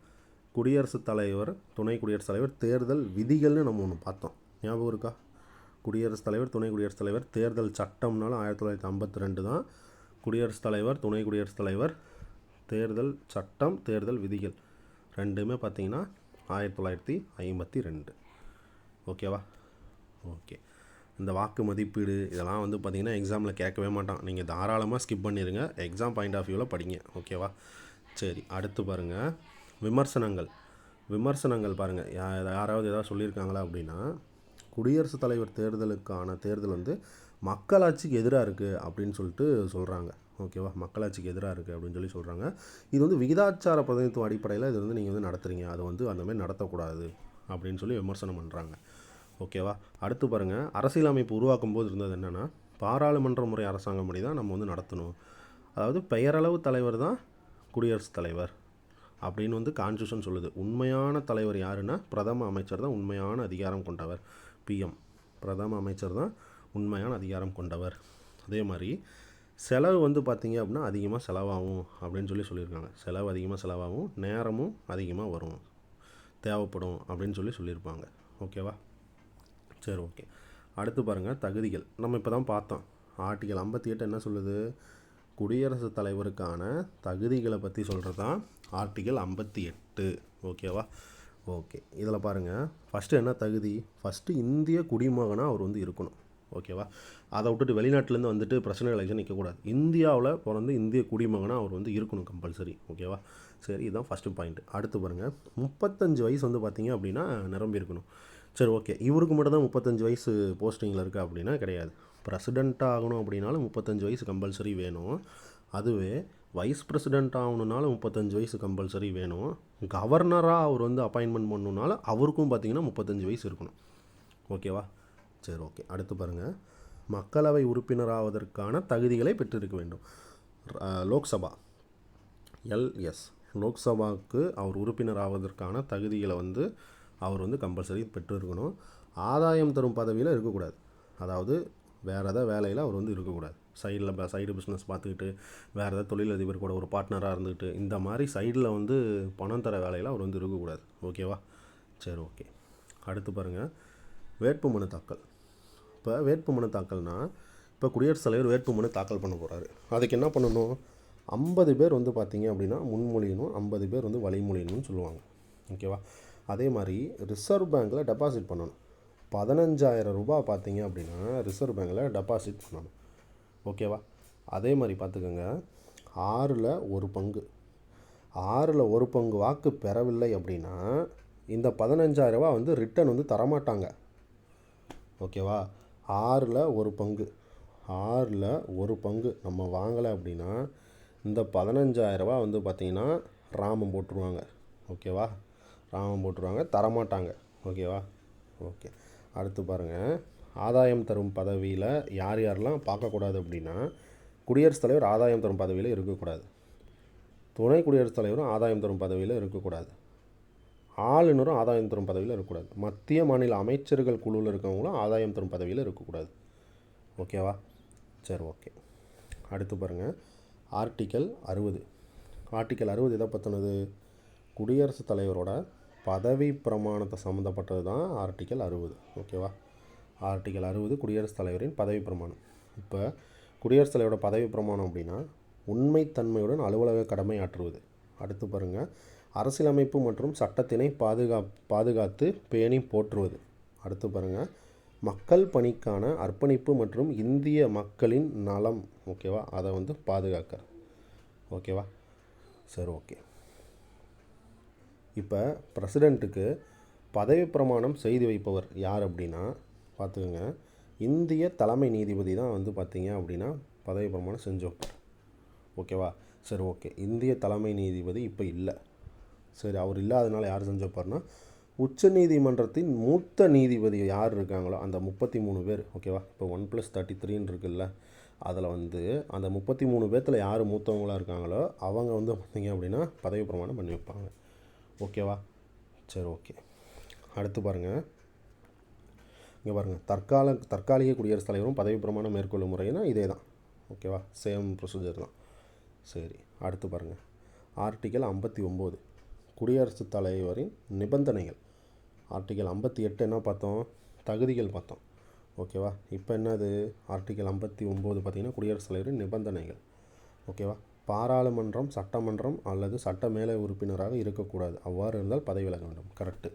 [SPEAKER 1] குடியரசுத் தலைவர், துணை குடியரசுத் தலைவர் தேர்தல் விதிகள்னு நம்ம ஒன்று பார்த்தோம். ஞாபகம் இருக்கா? குடியரசுத் தலைவர், துணை குடியரசுத் தலைவர் தேர்தல் சட்டம்னாலும் 1952 தான். குடியரசுத் தலைவர், துணை குடியரசுத் தலைவர் தேர்தல் சட்டம், தேர்தல் விதிகள் ரெண்டுமே பார்த்திங்கன்னா 1952. ஓகேவா, ஓகே. இந்த வாக்கு மதிப்பீடு இதெல்லாம் வந்து பார்த்திங்கன்னா எக்ஸாமில் கேட்கவே மாட்டான். நீங்கள் தாராளமாக ஸ்கிப் பண்ணிடுங்க, எக்ஸாம் பாயிண்ட் ஆஃப் வியூவில் படிங்க. ஓகேவா, சரி. அடுத்து பாருங்கள், விமர்சனங்கள் பாருங்கள். யாராவது ஏதாவது சொல்லியிருக்காங்களா அப்படின்னா, குடியரசுத் தலைவர் தேர்தலுக்கான தேர்தல் வந்து மக்களாட்சிக்கு எதிராக இருக்குது அப்படின்னு சொல்லிட்டு சொல்கிறாங்க. ஓகேவா, மக்களாட்சிக்கு எதிராக இருக்குது அப்படின்னு சொல்லி சொல்கிறாங்க. இது வந்து விகிதாச்சார பிரதிநிதித்துவ அடிப்படையில் இது வந்து நீங்கள் வந்து நடத்துகிறீங்க, அது வந்து அந்தமாதிரி நடத்தக்கூடாது அப்படின்னு சொல்லி விமர்சனம் பண்ணுறாங்க. ஓகேவா, அடுத்து பாருங்கள், அரசியலமைப்பு உருவாக்கும் போது இருந்தது என்னென்னா, பாராளுமன்ற முறை அரசாங்கம் படி தான் நம்ம வந்து நடத்தணும். அதாவது பெயரளவு தலைவர் தான் குடியரசுத் தலைவர் அப்படின்னு வந்து கான்ஸ்டியூஷன் சொல்லுது. உண்மையான தலைவர் யாருன்னா பிரதம அமைச்சர் தான் உண்மையான அதிகாரம் கொண்டவர். பிஎம், பிரதம அமைச்சர் தான் உண்மையான அதிகாரம் கொண்டவர். அதே மாதிரி செலவு வந்து பார்த்திங்க அப்படின்னா அதிகமாக செலவாகும் அப்படின்னு சொல்லியிருக்காங்க. செலவு அதிகமாக செலவாகும், நேரமும் அதிகமாக தேவைப்படும் அப்படின்னு சொல்லியிருப்பாங்க. ஓகேவா, சரி ஓகே. அடுத்து பாருங்கள் தகுதிகள். நம்ம இப்போ தான் பார்த்தோம். ஆர்டிகல் 58 என்ன சொல்லுது? குடியரசுத் தலைவருக்கான தகுதிகளை பற்றி சொல்கிறது தான் ஆர்டிகல் 58. ஓகேவா? ஓகே, இதில் பாருங்கள், ஃபஸ்ட்டு என்ன தகுதி? ஃபஸ்ட்டு இந்திய குடிமகனாக அவர் வந்து இருக்கணும். ஓகேவா? அதை விட்டுட்டு வெளிநாட்டிலேருந்து வந்துட்டு பிரசிடென்ட் எலெக்ஷன் நிற்கக்கூடாது. இந்தியாவில் பிறந்து இந்திய குடிமகனாக அவர் வந்து இருக்கணும் கம்பல்சரி. ஓகேவா? சரி, இதுதான் ஃபஸ்ட்டு பாயிண்ட். அடுத்து பாருங்கள், 35 வயசு வந்து பார்த்திங்க அப்படின்னா நிரம்பி இருக்கணும். சரி, ஓகே, இவருக்கு மட்டும் தான் 35 வயசு போஸ்டிங்கில் இருக்கா அப்படின்னா கிடையாது. பிரசிடெண்ட்டாக ஆகணும் அப்படின்னாலும் 35 வயசு கம்பல்சரி வேணும். அதுவே வைஸ் பிரசிடெண்ட் ஆகணுன்னாலும் 35 வயசு கம்பல்சரி வேணும். கவர்னராக அவர் வந்து அப்பாயின்மெண்ட் பண்ணணுன்னாலும் அவருக்கும் பார்த்திங்கன்னா 35 வயசு இருக்கணும். ஓகேவா? சரி, ஓகே. அடுத்து பாருங்கள், மக்களவை உறுப்பினராவதற்கான தகுதிகளை பெற்றிருக்க வேண்டும். லோக்சபா எல்எஸ் லோக்சபாவுக்கு அவர் உறுப்பினர் ஆவதற்கான தகுதிகளை வந்து அவர் வந்து கம்பல்சரி பெற்றிருக்கணும். ஆதாயம் தரும் பதவியில் இருக்கக்கூடாது. அதாவது வேறு எதாவது வேலையில் அவர் வந்து இருக்கக்கூடாது. சைடு பிஸ்னஸ் பார்த்துக்கிட்டு வேறு ஏதாவது தொழிலதிபர் கூட ஒரு பார்ட்னராக இருந்துக்கிட்டு இந்த மாதிரி சைடில் வந்து பணம் தர வேலையில் அவர் வந்து இருக்கக்கூடாது. ஓகேவா? சரி, ஓகே. அடுத்து பாருங்கள், வேட்புமனு தாக்கல். இப்போ வேட்புமனு தாக்கல்னால், இப்போ குடியரசுத் தலைவர் வேட்புமனு தாக்கல் பண்ண போகிறாரு. அதுக்கு என்ன பண்ணணும்? 50 பேர் வந்து பார்த்திங்க அப்படின்னா முன்மொழியணும், 50 பேர் வந்து வழிமொழியணும்னு சொல்லுவாங்க. ஓகேவா? அதே மாதிரி ரிசர்வ் பேங்க்கில் டெபாசிட் பண்ணணும். 15,000 ரூபா பார்த்திங்க அப்படின்னா ரிசர்வ் பேங்க்கில் டெபாசிட் பண்ணணும். ஓகேவா? அதே மாதிரி பார்த்துக்கோங்க, 6ல் 1 பங்கு 6ல் 1 பங்கு வாக்கு பெறவில்லை அப்படின்னா இந்த 15,000 ரூபா வந்து ரிட்டன் வந்து தரமாட்டாங்க. ஓகேவா? 6ல் 1 பங்கு 6ல் 1 பங்கு நம்ம வாங்கலை அப்படின்னா இந்த 15,000 ரூபா வந்து பார்த்திங்கன்னா ராமம் போட்டுருவாங்க. ஓகேவா? ராமம் போட்டுருவாங்க, தரமாட்டாங்க. ஓகேவா? ஓகே. அடுத்து பாருங்கள், ஆதாயம் தரும் பதவியில் யார் யாரெல்லாம் பார்க்கக்கூடாது அப்படின்னா, குடியரசுத் தலைவர் ஆதாயம் தரும் பதவியில் இருக்கக்கூடாது. துணை குடியரசுத் தலைவரும் ஆதாயம் தரும் பதவியில் இருக்கக்கூடாது. ஆளுநரும் ஆதாயம் தரும் பதவியில் இருக்கக்கூடாது. மத்திய மாநில அமைச்சர்கள் குழுவில் இருக்கவங்களும் ஆதாயம் தரும் பதவியில் இருக்கக்கூடாது. ஓகேவா? சரி, ஓகே. அடுத்து பாருங்கள், ஆர்டிக்கல் 60. ஆர்டிக்கல் 60 எதை பற்றினது? குடியரசுத் தலைவரோட பதவி பிரமாணத்தை சம்மந்தப்பட்டது தான் ஆர்டிக்கல் 60. ஓகேவா? ஆர்டிக்கல் 60 குடியரசுத் தலைவரின் பதவி பிரமாணம். இப்போ குடியரசுத் தலைவரோட பதவி பிரமாணம் அப்படின்னா உண்மைத்தன்மையுடன் அலுவலக கடமை ஆற்றுவது. அடுத்து பாருங்கள், அரசியலமைப்பு மற்றும் சட்டத்தினை பாதுகாத்து பேணி போற்றுவது. அடுத்து பாருங்கள், மக்கள் பணிக்கான அர்ப்பணிப்பு மற்றும் இந்திய மக்களின் நலம். ஓகேவா? அதை வந்து பாதுகாக்கிறது. ஓகேவா? சரி, ஓகே. இப்போ பிரசிடெண்ட்டுக்கு பதவி பிரமாணம் செய்து வைப்பவர் யார் அப்படின்னா பார்த்துக்கோங்க, இந்திய தலைமை நீதிபதி தான் வந்து பார்த்திங்க அப்படின்னா பதவி பிரமாணம் செஞ்சு வைப்பார். ஓகேவா? சரி, ஓகே. இந்திய தலைமை நீதிபதி இப்போ இல்லை. சரி, அவர் இல்லாதனால யார் செஞ்சு வைப்பார்னா உச்ச நீதிமன்றத்தின் மூத்த நீதிபதி யார் இருக்காங்களோ அந்த 33 பேர். ஓகேவா? இப்போ 1+33 இருக்குல்ல, அதில் வந்து அந்த 33 பேர்த்தில் யார் மூத்தவங்களாக இருக்காங்களோ அவங்க வந்து பார்த்திங்க அப்படின்னா பதவி பிரமாணம் பண்ணி வைப்பாங்க. ஓகேவா? சரி, ஓகே. அடுத்து பாருங்கள், இங்கே பாருங்கள், தற்காலிக குடியரசுத் தலைவரும் பதவி பிரமாணம் மேற்கொள்ளும் முறைனா இதே தான். ஓகேவா? சேம் ப்ரொசீஜர் தான். சரி, அடுத்து பாருங்கள், ஆர்டிக்கல் 59 குடியரசுத் தலைவரின் நிபந்தனைகள். ஆர்டிக்கல் 58 என்ன பார்த்தோம்? தகுதிகள் பார்த்தோம். ஓகேவா? இப்போ என்னது? ஆர்டிக்கல் 59 பார்த்திங்கன்னா குடியரசுத் தலைவரின் நிபந்தனைகள். ஓகேவா? பாராளுமன்றம், சட்டமன்றம் அல்லது சட்ட மேலை உறுப்பினராக இருக்கக்கூடாது. அவ்வாறு இருந்தால் பதவி விலக வேண்டும். கரெக்டு.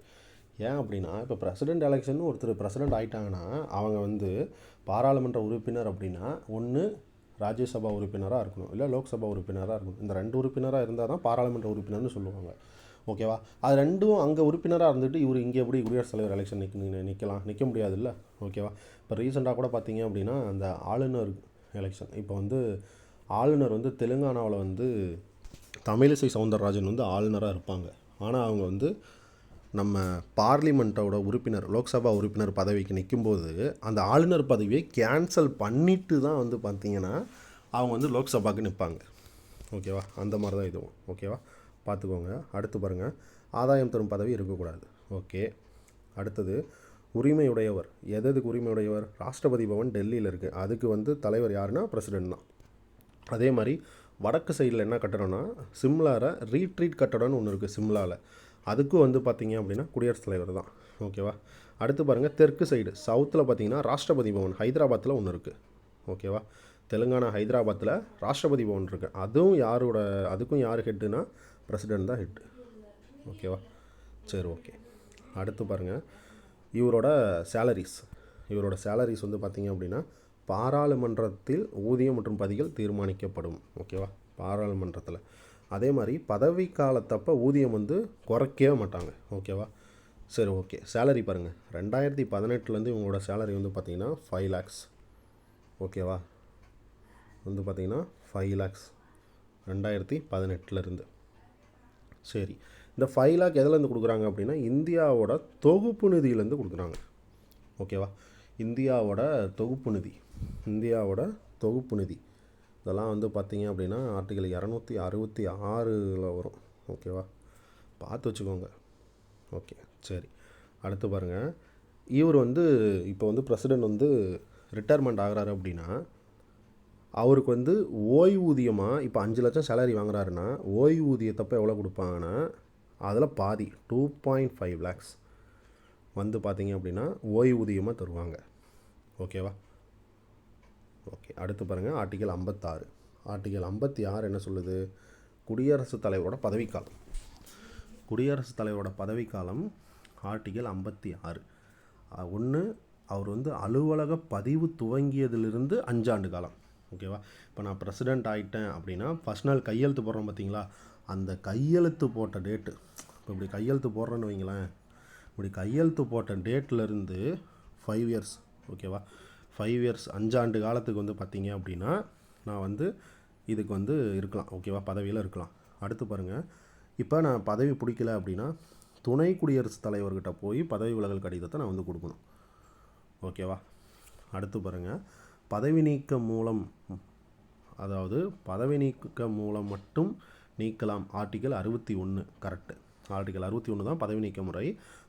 [SPEAKER 1] ஏன் அப்படின்னா, இப்போ பிரசிடெண்ட் எலெக்ஷன் ஒருத்தர் பிரசிடெண்ட் ஆகிட்டாங்கன்னா அவங்க வந்து பாராளுமன்ற உறுப்பினர் அப்படின்னா ஒன்று ராஜ்யசபா உறுப்பினராக இருக்கணும், இல்லை லோக்சபா உறுப்பினராக இருக்கணும். இந்த 2 உறுப்பினராக இருந்தால் தான் பாராளுமன்ற உறுப்பினர்னு சொல்லுவாங்க. ஓகேவா? அது ரெண்டும் அங்கே உறுப்பினராக இருந்துட்டு இவர் இங்கே எப்படி குடியரசுத் தலைவர் எலெக்ஷன் நிற்க முடியாதுல்ல. ஓகேவா? இப்போ ரீசெண்டாக கூட பார்த்தீங்க அப்படின்னா அந்த ஆளுநர் எலெக்ஷன், இப்போ வந்து ஆளுநர் வந்து தெலுங்கானாவில் வந்து தமிழிசை சவுந்தரராஜன் வந்து ஆளுநராக இருப்பாங்க. ஆனால் அவங்க வந்து நம்ம பார்லிமெண்ட்டோட உறுப்பினர், லோக்சபா உறுப்பினர் பதவிக்கு நிற்கும்போது அந்த ஆளுநர் பதவியை கேன்சல் பண்ணிட்டு தான் வந்து பார்த்திங்கன்னா அவங்க வந்து லோக்சபாவுக்கு நிற்பாங்க. ஓகேவா? அந்த மாதிரி தான் இதுவும். ஓகேவா? பார்த்துக்கோங்க. அடுத்து பாருங்கள், ஆதாயம் தரும் பதவி இருக்கக்கூடாது. ஓகே. அடுத்தது உரிமையுடையவர். எதுக்கு உரிமையுடையவர்? ராஷ்டிரபதி பவன் டெல்லியில் இருக்குது, அதுக்கு வந்து தலைவர் யாருன்னா பிரசிடெண்ட் தான். அதே மாதிரி வடக்கு சைடில் என்ன கட்டடம்னா சிம்லாவில் ரீட்ரீட் கட்டடம்னு ஒன்று இருக்குது சிம்லாவில். அதுக்கும் வந்து பார்த்திங்க அப்படின்னா குடியரசுத் தலைவர் தான். ஓகேவா. அடுத்து பாருங்கள், தெற்கு சைடு சவுத்தில் பார்த்திங்கன்னா ராஷ்டிரபதி பவன் ஹைதராபாத்தில் ஒன்று இருக்குது. ஓகேவா. தெலுங்கானா ஹைதராபாத்தில் ராஷ்டிரபதி பவன் இருக்குது. அதுக்கும் யார் ஹெட்டுனா பிரசிடெண்ட் தான் ஹெட்டு. ஓகேவா. சரி, ஓகே. அடுத்து பாருங்கள், இவரோட சேலரிஸ் வந்து பார்த்திங்க அப்படின்னா பாராளுமன்றத்தில் ஊதியம் மற்றும் பதிகள் தீர்மானிக்கப்படும். ஓகேவா. பாராளுமன்றத்தில் அதே மாதிரி பதவி காலத்தப்போ ஊதியம் வந்து குறைக்கவே மாட்டாங்க. ஓகேவா. சரி, ஓகே. சேலரி பாருங்கள், 2018 இவங்களோட சேலரி வந்து பார்த்திங்கன்னா 5 lakhs. ஓகேவா. வந்து பார்த்திங்கன்னா 5 lakhs 2018. சரி, இந்த 5 lakh எதுலேருந்து கொடுக்குறாங்க அப்படின்னா இந்தியாவோட தொகுப்பு நிதியிலேருந்து கொடுக்குறாங்க. ஓகேவா. இந்தியாவோட தொகுப்பு நிதி இதெல்லாம் வந்து பார்த்திங்க அப்படின்னா ஆர்டிகல் 266 வரும். ஓகேவா. பார்த்து வச்சுக்கோங்க. ஓகே, சரி. அடுத்து பாருங்கள், இவர் வந்து இப்போ வந்து பிரசிடெண்ட் வந்து ரிட்டையர்மெண்ட் ஆகிறாரு அப்படின்னா அவருக்கு வந்து ஓய்வூதியமாக இப்போ 5 லட்சம் சேலரி வாங்குறாருன்னா ஓய்வூதியத்தப்போ எவ்வளோ கொடுப்பாங்கன்னா அதில் பாதி 2.5 lakhs வந்து பார்த்திங்க அப்படின்னா ஓய்வூதியமாக தருவாங்க. ஓகேவா. ஓகே. அடுத்து பாருங்கள், ஆர்டிகல் 56 என்ன சொல்லுது? குடியரசுத் தலைவரோட பதவிக்காலம் ஆர்டிகல் 56. ஒன்று, அவர் வந்து அலுவலக பதிவு துவங்கியதிலிருந்து 5 ஆண்டு காலம். ஓகேவா. இப்போ நான் பிரசிடெண்ட் ஆகிட்டேன் அப்படின்னா ஃபஸ்ட் நாள் கையெழுத்து போடுறோம் பார்த்தீங்களா, அந்த கையெழுத்து போட்ட டேட்டு, இப்போ இப்படி கையெழுத்து போடுறேன்னு வைங்களேன், இப்படி கையெழுத்து போட்ட டேட்லேருந்து 5 years. ஓகேவா. 5 years 5 ஆண்டு காலத்துக்கு வந்து பார்த்திங்க அப்படின்னா நான் வந்து இதுக்கு வந்து இருக்கலாம். ஓகேவா. பதவியில் இருக்கலாம். அடுத்து பாருங்கள், இப்போ நான் பதவி பிடிக்கல அப்படின்னா துணை குடியரசுத் தலைவர்கிட்ட போய் பதவி விலகல் கடிதத்தை நான் வந்து கொடுக்கணும். ஓகேவா. அடுத்து பாருங்கள், பதவி நீக்கம் மூலம் மட்டும் நீக்கலாம். Article 61 correct. ஆர்டிகல் 61 தான் பதவி நீக்க முறை.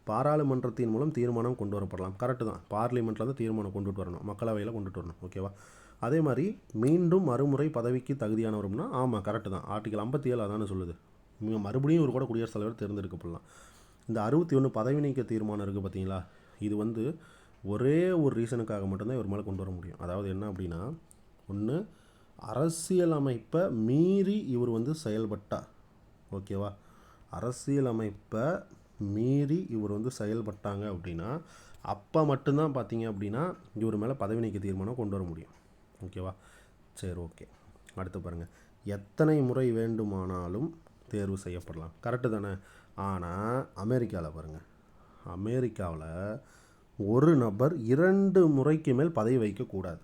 [SPEAKER 1] பாராளுமன்றத்தின் மூலம் தீர்மானம் கொண்டு வரப்படலாம். கரெக்டு தான். பார்லிமெண்ட்டில் தான் தீர்மானம் கொண்டுட்டு வரணும், மக்களவையில் கொண்டுட்டு வரணும். ஓகேவா. அதே மாதிரி மீண்டும் மறுமுறை பதவிக்கு தகுதியானவரும்னா ஆமாம், கரெக்டு தான். ஆர்டிகல் 57 அதானே சொல்லுது. மறுபடியும் ஒரு கூட குடியரசுத் தலைவர் தேர்ந்தெடுக்கப்படலாம். இந்த 61 பதவி நீக்க தீர்மானம் இருக்குது பார்த்தீங்களா, இது வந்து ஒரே ஒரு ரீசனுக்காக மட்டும்தான் இவர் மேலே கொண்டு வர முடியும். அதாவது என்ன அப்படின்னா, ஒன்று, அரசியலமைப்பை மீறி இவர் வந்து செயல்பட்டார். ஓகேவா. அரசியலமைப்பை மீறி இவர் வந்து செயல்பட்டாங்க அப்படின்னா அப்போ மட்டும்தான் பார்த்தீங்க அப்படின்னா இவர் மேலே பதவி நீக்க தீர்மானம் கொண்டு வர முடியும். ஓகேவா. சரி, ஓகே. அடுத்து பாருங்கள், எத்தனை முறை வேண்டுமானாலும் தேர்வு செய்யப்படலாம். கரெக்டு தானே. ஆனால் அமெரிக்காவில் பாருங்கள், அமெரிக்காவில் ஒரு நபர் 2 முறைக்கு மேல் பதவி வைக்கக்கூடாது.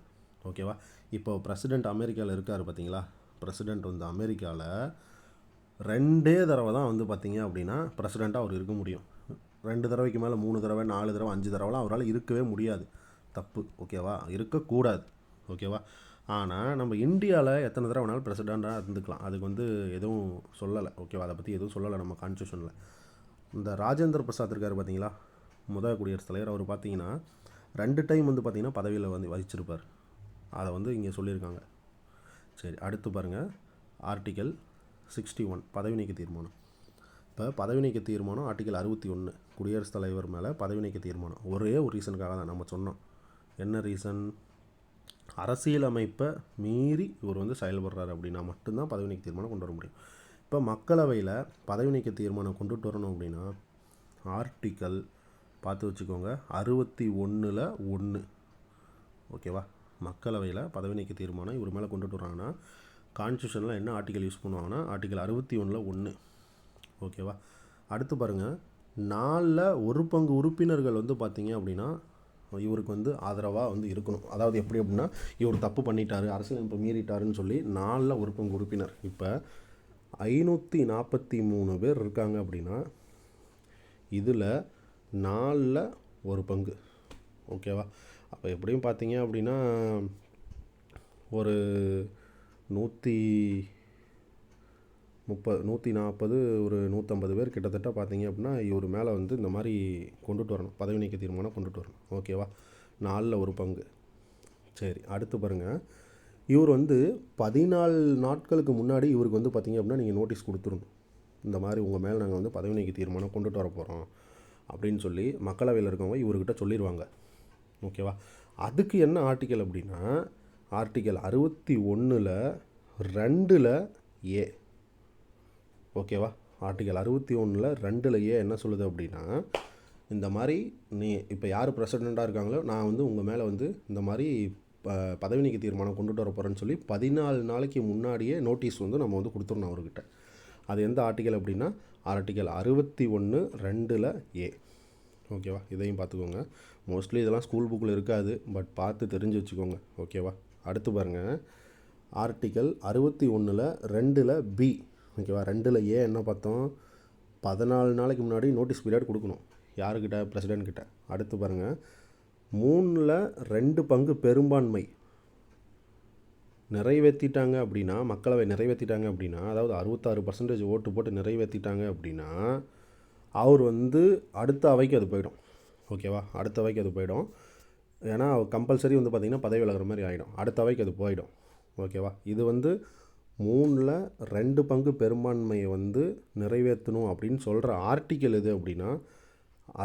[SPEAKER 1] ஓகேவா. இப்போ பிரசிடெண்ட் அமெரிக்காவில் இருக்கார் பார்த்தீங்களா, பிரசிடெண்ட் வந்து அமெரிக்காவில் 2 தடவை தான் வந்து பார்த்திங்க அப்படின்னா பிரசிடெண்ட்டாக அவர் இருக்க முடியும். 2 தடவைக்கு மேலே 3 தடவை 4 தடவை 5 தடவைலாம் அவரால் இருக்கவே முடியாது. தப்பு. ஓகேவா. இருக்கக்கூடாது. ஓகேவா. ஆனால் நம்ம இந்தியாவில் எத்தனை தடவை வேணாலும் பிரசிடெண்ட்டாக இருந்துக்கலாம். அதுக்கு வந்து எதுவும் சொல்லலை. ஓகேவா. அதை பற்றி எதுவும் சொல்லலை நம்ம கான்ஸ்டியூஷனில். இந்த ராஜேந்திர பிரசாத் இருக்கார் பார்த்தீங்களா, முதல் குடியரசுத் தலைவர், அவர் பார்த்தீங்கன்னா 2 டைம் வந்து பார்த்திங்கன்னா பதவியில் வந்து வகிச்சிருப்பார். அதை வந்து இங்கே சொல்லியிருக்காங்க. சரி, அடுத்து பாருங்கள், ஆர்டிகல் 61 பதவி நீக்க தீர்மானம். இப்போ பதவி நீக்க தீர்மானம் ஆர்டிகல் 61 குடியரசுத் தலைவர் மேலே பதவி நீக்க தீர்மானம் ஒரே ஒரு ரீசனுக்காக தான் நம்ம சொன்னோம். என்ன ரீசன்? அரசியலமைப்பை மீறி இவர் வந்து செயல்படுறாரு அப்படின்னா மட்டும்தான் பதவி நீக்க தீர்மானம் கொண்டு வர முடியும். இப்போ மக்களவையில் பதவி நீக்க தீர்மானம் கொண்டுட்டு வரணும் அப்படின்னா ஆர்டிக்கல் பார்த்து வச்சுக்கோங்க 61ல் 1. ஓகேவா. மக்களவையில் பதவி நீக்க தீர்மானம் இவர் மேலே கொண்டுட்டு வராங்கன்னா கான்ஸ்டியூஷனில் என்ன ஆர்டிக்கல் யூஸ் பண்ணுவாங்கன்னா ஆர்டிக்கல் 61ல் 1. ஓகேவா. அடுத்து பாருங்கள், 4ல் 1 பங்கு உறுப்பினர்கள் வந்து பார்த்திங்க அப்படின்னா இவருக்கு வந்து ஆதரவாக வந்து இருக்கணும். அதாவது எப்படி அப்படின்னா இவர் தப்பு பண்ணிட்டார், அரசியலமைப்பை மீறிட்டாருன்னு சொல்லி 4ல் 1 பங்கு உறுப்பினர். இப்போ 543 பேர் இருக்காங்க அப்படின்னா இதில் 4ல் 1 பங்கு. ஓகேவா. அப்போ எப்படியும் பார்த்தீங்க அப்படின்னா ஒரு 140 ஒரு 150 பேர் கிட்டத்தட்ட பார்த்தீங்க அப்படின்னா இவர் மேலே வந்து இந்த மாதிரி கொண்டுட்டு வரணும், பதவி நீக்க தீர்மானம் கொண்டுட்டு வரணும். ஓகேவா. 4ல் 1 பங்கு. சரி, அடுத்து பாருங்கள், இவர் வந்து 14 நாட்களுக்கு முன்னாடி இவருக்கு வந்து பார்த்திங்க அப்படின்னா நீங்கள் நோட்டீஸ் கொடுத்துடணும். இந்த மாதிரி உங்கள் மேலே நாங்கள் வந்து பதவி நீக்க தீர்மானம் கொண்டுட்டு வர போகிறோம் அப்படின்னு சொல்லி மக்களவையில் இருக்கவங்க இவர்கிட்ட சொல்லிடுவாங்க. ஓகேவா? அதுக்கு என்ன ஆர்டிக்கல் அப்படின்னா ஆர்டிக்கல் 61 2 ஏ. ஓகேவா? ஆர்டிக்கல் 61 2 ஏ என்ன சொல்லுது அப்படின்னா, இந்த மாதிரி நீ இப்போ யார் பிரசிடெண்ட்டாக இருக்காங்களோ நான் வந்து உங்கள் மேலே வந்து இந்த மாதிரி பதவி நீக்க தீர்மானம் கொண்டுட்டு வர போகிறேன்னு சொல்லி 14 நாளைக்கு முன்னாடியே நோட்டீஸ் வந்து நம்ம வந்து கொடுத்துடணும் அவர்கிட்ட. அது எந்த ஆர்டிக்கல் அப்படின்னா ஆர்டிக்கல் 61 2 ஏ. ஓகேவா? இதையும் பார்த்துக்கோங்க. மோஸ்ட்லி இதெல்லாம் ஸ்கூல் புக்கில் இருக்காது, பட் பார்த்து தெரிஞ்சு வச்சுக்கோங்க. ஓகேவா? அடுத்து பாருங்கள், ஆர்டிக்கல் 61 2 பி. ஓகேவா? 2 ஏ என்ன பார்த்தோம், 14 நாளைக்கு முன்னாடி நோட்டீஸ் பீரியட் கொடுக்கணும். யாருக்கிட்ட? பிரசிடென்ட் கிட்ட. அடுத்து பாருங்கள், 3/2 பங்கு பெரும்பான்மை நிறைவேற்றிட்டாங்க அப்படின்னா, மக்களவை நிறைவேற்றிட்டாங்க அப்படின்னா, அதாவது 66% ஓட்டு போட்டு நிறைவேற்றிட்டாங்க அப்படின்னா, அவர் வந்து அடுத்த அவைக்கு அது போயிடும். ஓகேவா? அடுத்த அவைக்கு அது போயிடும். ஏன்னா கம்பல்சரி வந்து பார்த்திங்கன்னா பதவி விலகிற மாதிரி ஆகிடும். அடுத்த அவைக்கு அது போயிடும். ஓகேவா? இது வந்து 3/2 பங்கு பெரும்பான்மையை வந்து நிறைவேற்றணும் அப்படின்னு சொல்கிற ஆர்டிக்கல் எது அப்படின்னா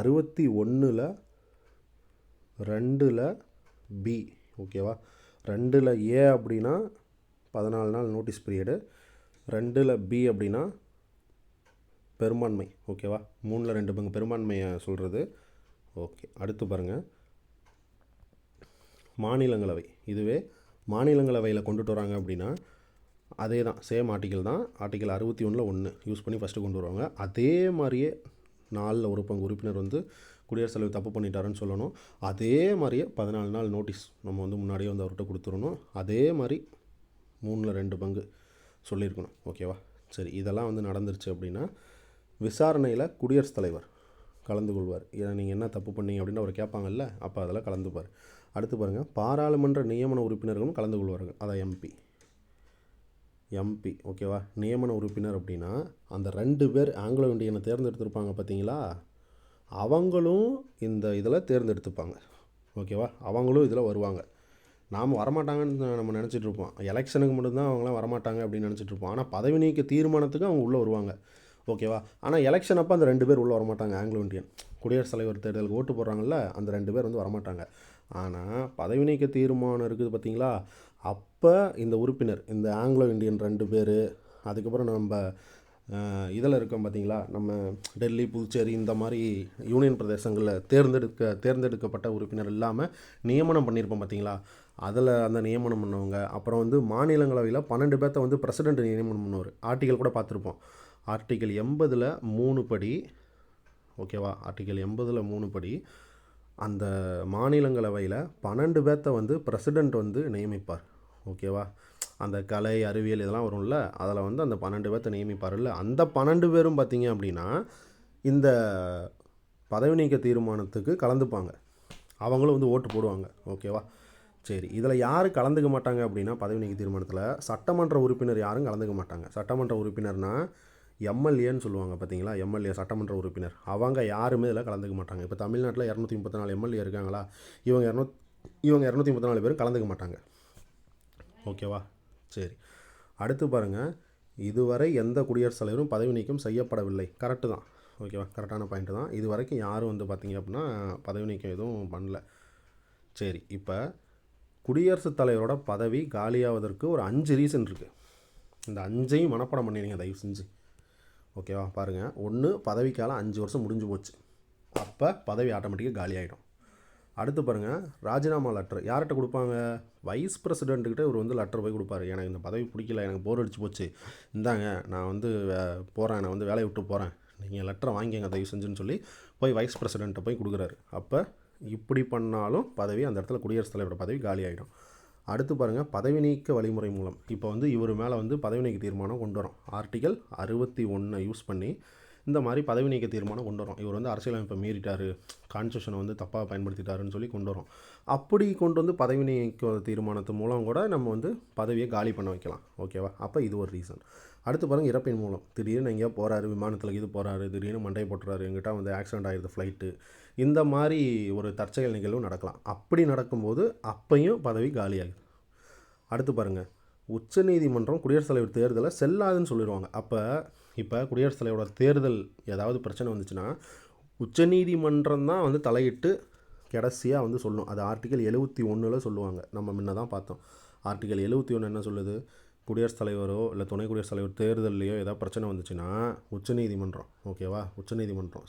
[SPEAKER 1] 61 2 பி. ஓகேவா? 2 ஏ அப்படின்னா 14 நாள் நோட்டீஸ் பீரியடு, 2 பி அப்படின்னா பெரும்பான்மை. ஓகேவா? 3/2 பங்கு பெரும்பான்மையை சொல்கிறது. ஓகே, அடுத்து பாருங்கள், மாநிலங்களவை. இதுவே மாநிலங்களவையில் கொண்டுட்டு வராங்க அப்படின்னா அதே தான், சேம் ஆர்டிக்கல் தான். ஆர்டிக்கல் 61 1 யூஸ் பண்ணி ஃபஸ்ட்டு கொண்டு வருவாங்க. அதே மாதிரியே 4/1 பங்கு உறுப்பினர் வந்து குடியரசுத் தலைவர் தப்பு பண்ணிட்டாருன்னு சொல்லணும். அதே மாதிரியே 14 நாள் நோட்டீஸ் நம்ம வந்து முன்னாடியே வந்து அவர்கிட்ட கொடுத்துடணும். அதே மாதிரி 3/2 பங்கு சொல்லியிருக்கணும். ஓகேவா? சரி, இதெல்லாம் வந்து நடந்துருச்சு அப்படின்னா விசாரணையில் குடியரசுத் தலைவர் கலந்து கொள்வார். ஏன்னா நீங்கள் என்ன தப்பு பண்ணீங்க அப்படின்னு அவர் கேட்பாங்கல்ல, அப்போ அதில் கலந்துப்பார். அடுத்து பாருங்கள், பாராளுமன்ற நியமன உறுப்பினர்களும் கலந்து கொள்வார்கள். அதான் எம்பி. ஓகேவா? நியமன உறுப்பினர் அப்படின்னா அந்த 2 பேர் ஆங்கிலோ இண்டியனை தேர்ந்தெடுத்திருப்பாங்க பார்த்தீங்களா, அவங்களும் இந்த இதில் தேர்ந்தெடுத்துப்பாங்க. ஓகேவா? அவங்களும் இதில் வருவாங்க. நாம் வரமாட்டாங்கன்னு நம்ம நினச்சிட்ருப்போம். எலெக்ஷனுக்கு மட்டும்தான் அவங்களாம் வரமாட்டாங்க அப்படின்னு நினச்சிட்ருப்போம். ஆனால் பதவி நீக்க தீர்மானத்துக்கு அவங்க உள்ளே வருவாங்க. ஓகேவா? ஆனால் எலெக்ஷன் அப்போ அந்த 2 பேர் உள்ளே வரமாட்டாங்க. ஆங்கிலோ இண்டியன் குடியரசுத் தலைவர் தேர்தலுக்கு ஓட்டு போடுறாங்கல்ல, அந்த 2 பேர் வந்து வரமாட்டாங்க. ஆனால் பதவி நீக்க தீர்மானம் இருக்குது பார்த்தீங்களா, அப்போ இந்த உறுப்பினர், இந்த ஆங்கிலோ இண்டியன் 2 பேர், அதுக்கப்புறம் நம்ம இதில் இருக்கோம் பார்த்தீங்களா, நம்ம டெல்லி, புதுச்சேரி இந்த மாதிரி யூனியன் பிரதேசங்களில் தேர்ந்தெடுக்கப்பட்ட உறுப்பினர் இல்லாமல் நியமனம் பண்ணியிருப்போம் பார்த்தீங்களா, அதில் அந்த நியமனம் பண்ணவங்க. அப்புறம் வந்து மாநிலங்களவையில் 12 பேர்த்த வந்து பிரசிடெண்ட் நியமனம் பண்ணுவார். ஆர்டிக்கல் கூட பார்த்துருப்போம். ஆர்டிக்கல் 80 3 படி. ஓகேவா? ஆர்டிக்கல் 80 3 படி அந்த மாநிலங்களவையில் 12 பேர்த்த வந்து பிரசிடெண்ட் வந்து நியமிப்பார். ஓகேவா? அந்த கலை, அறிவியல் இதெல்லாம் வரும்ல, அதில் வந்து அந்த 12 பேர்த்த நியமிப்பார்ல, அந்த 12 பேரும் பார்த்திங்க அப்படின்னா இந்த பதவி நீக்க தீர்மானத்துக்கு கலந்துப்பாங்க. அவங்களும் வந்து ஓட்டு போடுவாங்க. ஓகேவா? சரி, இதில் யார் கலந்துக்க மாட்டாங்க அப்படின்னா பதவி நீக்க தீர்மானத்தில் சட்டமன்ற உறுப்பினர் யாரும் கலந்துக்க மாட்டாங்க. சட்டமன்ற உறுப்பினர்னால் எம்எல்ஏன்னு சொல்லுவாங்க பார்த்தீங்களா, எம்எல்ஏ சட்டமன்ற உறுப்பினர். அவங்க யாருமே இதில் கலந்துக்க மாட்டாங்க. இப்போ தமிழ்நாட்டில் 234 எம்எல்ஏ இருக்காங்களா, இவங்க 234 பேரும் கலந்துக்க மாட்டாங்க. ஓகேவா? சரி, அடுத்து பாருங்கள், இதுவரை எந்த குடியரசுத் தலைவரும் பதவி நீக்கம் செய்யப்படவில்லை. கரெக்டு தான். ஓகேவா? கரெக்டான பாயிண்ட்டு தான். இது வரைக்கும் யாரும் வந்து பார்த்திங்க அப்படின்னா பதவி நீக்கம் எதுவும் பண்ணல. சரி, இப்போ குடியரசுத் தலைவரோட பதவி காலியாவதற்கு ஒரு 5 ரீசன் இருக்குது. இந்த 5ஐயும் மனப்பாடம் பண்ணிடுங்க தயவு செஞ்சு. ஓகேவா? பாருங்கள், 1, பதவிக்காலம் 5 வருஷம் முடிஞ்சு போச்சு, அப்போ பதவி ஆட்டோமேட்டிக்காக காலி ஆகிடும். அடுத்து பாருங்கள், ராஜினாமா லெட்டர் யார்கிட்ட கொடுப்பாங்க, வைஸ் பிரசிடெண்ட்டுக்கிட்ட இவர் வந்து லெட்டர் போய் கொடுப்பாரு. எனக்கு இந்த பதவி பிடிக்கல, எனக்கு போர் அடிச்சு போச்சு, இந்தாங்க நான் வந்து போகிறேன், நான் வந்து வேலையை விட்டு போகிறேன், நீங்கள் லெட்டரை வாங்கிங்க தயவு செஞ்சுன்னு சொல்லி போய் வைஸ் பிரசிடெண்ட்டை போய் கொடுக்குறாரு. அப்போ இப்படி பண்ணாலும் பதவி அந்த இடத்துல குடியரசுத் தலைவரோட பதவி காலி ஆகிடும். அடுத்து பாருங்கள், பதவி நீக்க வழிமுறை மூலம். இப்போ வந்து இவர் மேலே வந்து பதவி நீக்க தீர்மானம் கொண்டு வரோம். ஆர்டிக்கல் 61 யூஸ் பண்ணி இந்த மாதிரி பதவி நீக்க தீர்மானம் கொண்டு வரோம். இவர் வந்து அரசியலமைப்பை மீறிட்டார், கான்ஸ்டியூஷனை வந்து தப்பாக பயன்படுத்திட்டாருன்னு சொல்லி கொண்டு வரோம். அப்படி கொண்டு வந்து பதவி நீக்க தீர்மானத்து மூலம் கூட நம்ம வந்து பதவியை காலி பண்ண வைக்கலாம். ஓகேவா? அப்போ இது ஒரு ரீசன். அடுத்து பாருங்கள், இறப்பின் மூலம். திடீர்னு எங்கேயோ போகிறாரு, விமானத்தில் இது போகிறாரு, திடீர்னு மண்டை போட்டுறாரு, எங்கிட்ட வந்து ஆக்சிடென்ட் ஆகிடுது ஃப்ளைட்டு, இந்த மாதிரி ஒரு தற்செயல் நிகழ்வு நடக்கலாம். அப்படி நடக்கும்போது அப்பையும் பதவி காலியாகுது. அடுத்து பாருங்கள், உச்சநீதிமன்றம் குடியரசுத் தலைவர் தேர்தலை செல்லாதுன்னு சொல்லிடுவாங்க. அப்போ இப்போ குடியரசுத் தலைவரோட தேர்தல் ஏதாவது பிரச்சனை வந்துச்சுன்னா உச்சநீதிமன்றம் தான் வந்து தலையிட்டு கடைசியாக வந்து சொல்லணும். அது ஆர்டிகல் 71 சொல்லுவாங்க. நம்ம முன்ன தான் பார்த்தோம். ஆர்டிகல் 71 என்ன சொல்லுது? குடியரசுத் தலைவரோ இல்லை துணை குடியரசுத் தலைவர் தேர்தல்லையோ ஏதாவது பிரச்சனை வந்துச்சுன்னா உச்சநீதிமன்றம், ஓகேவா, உச்சநீதிமன்றம்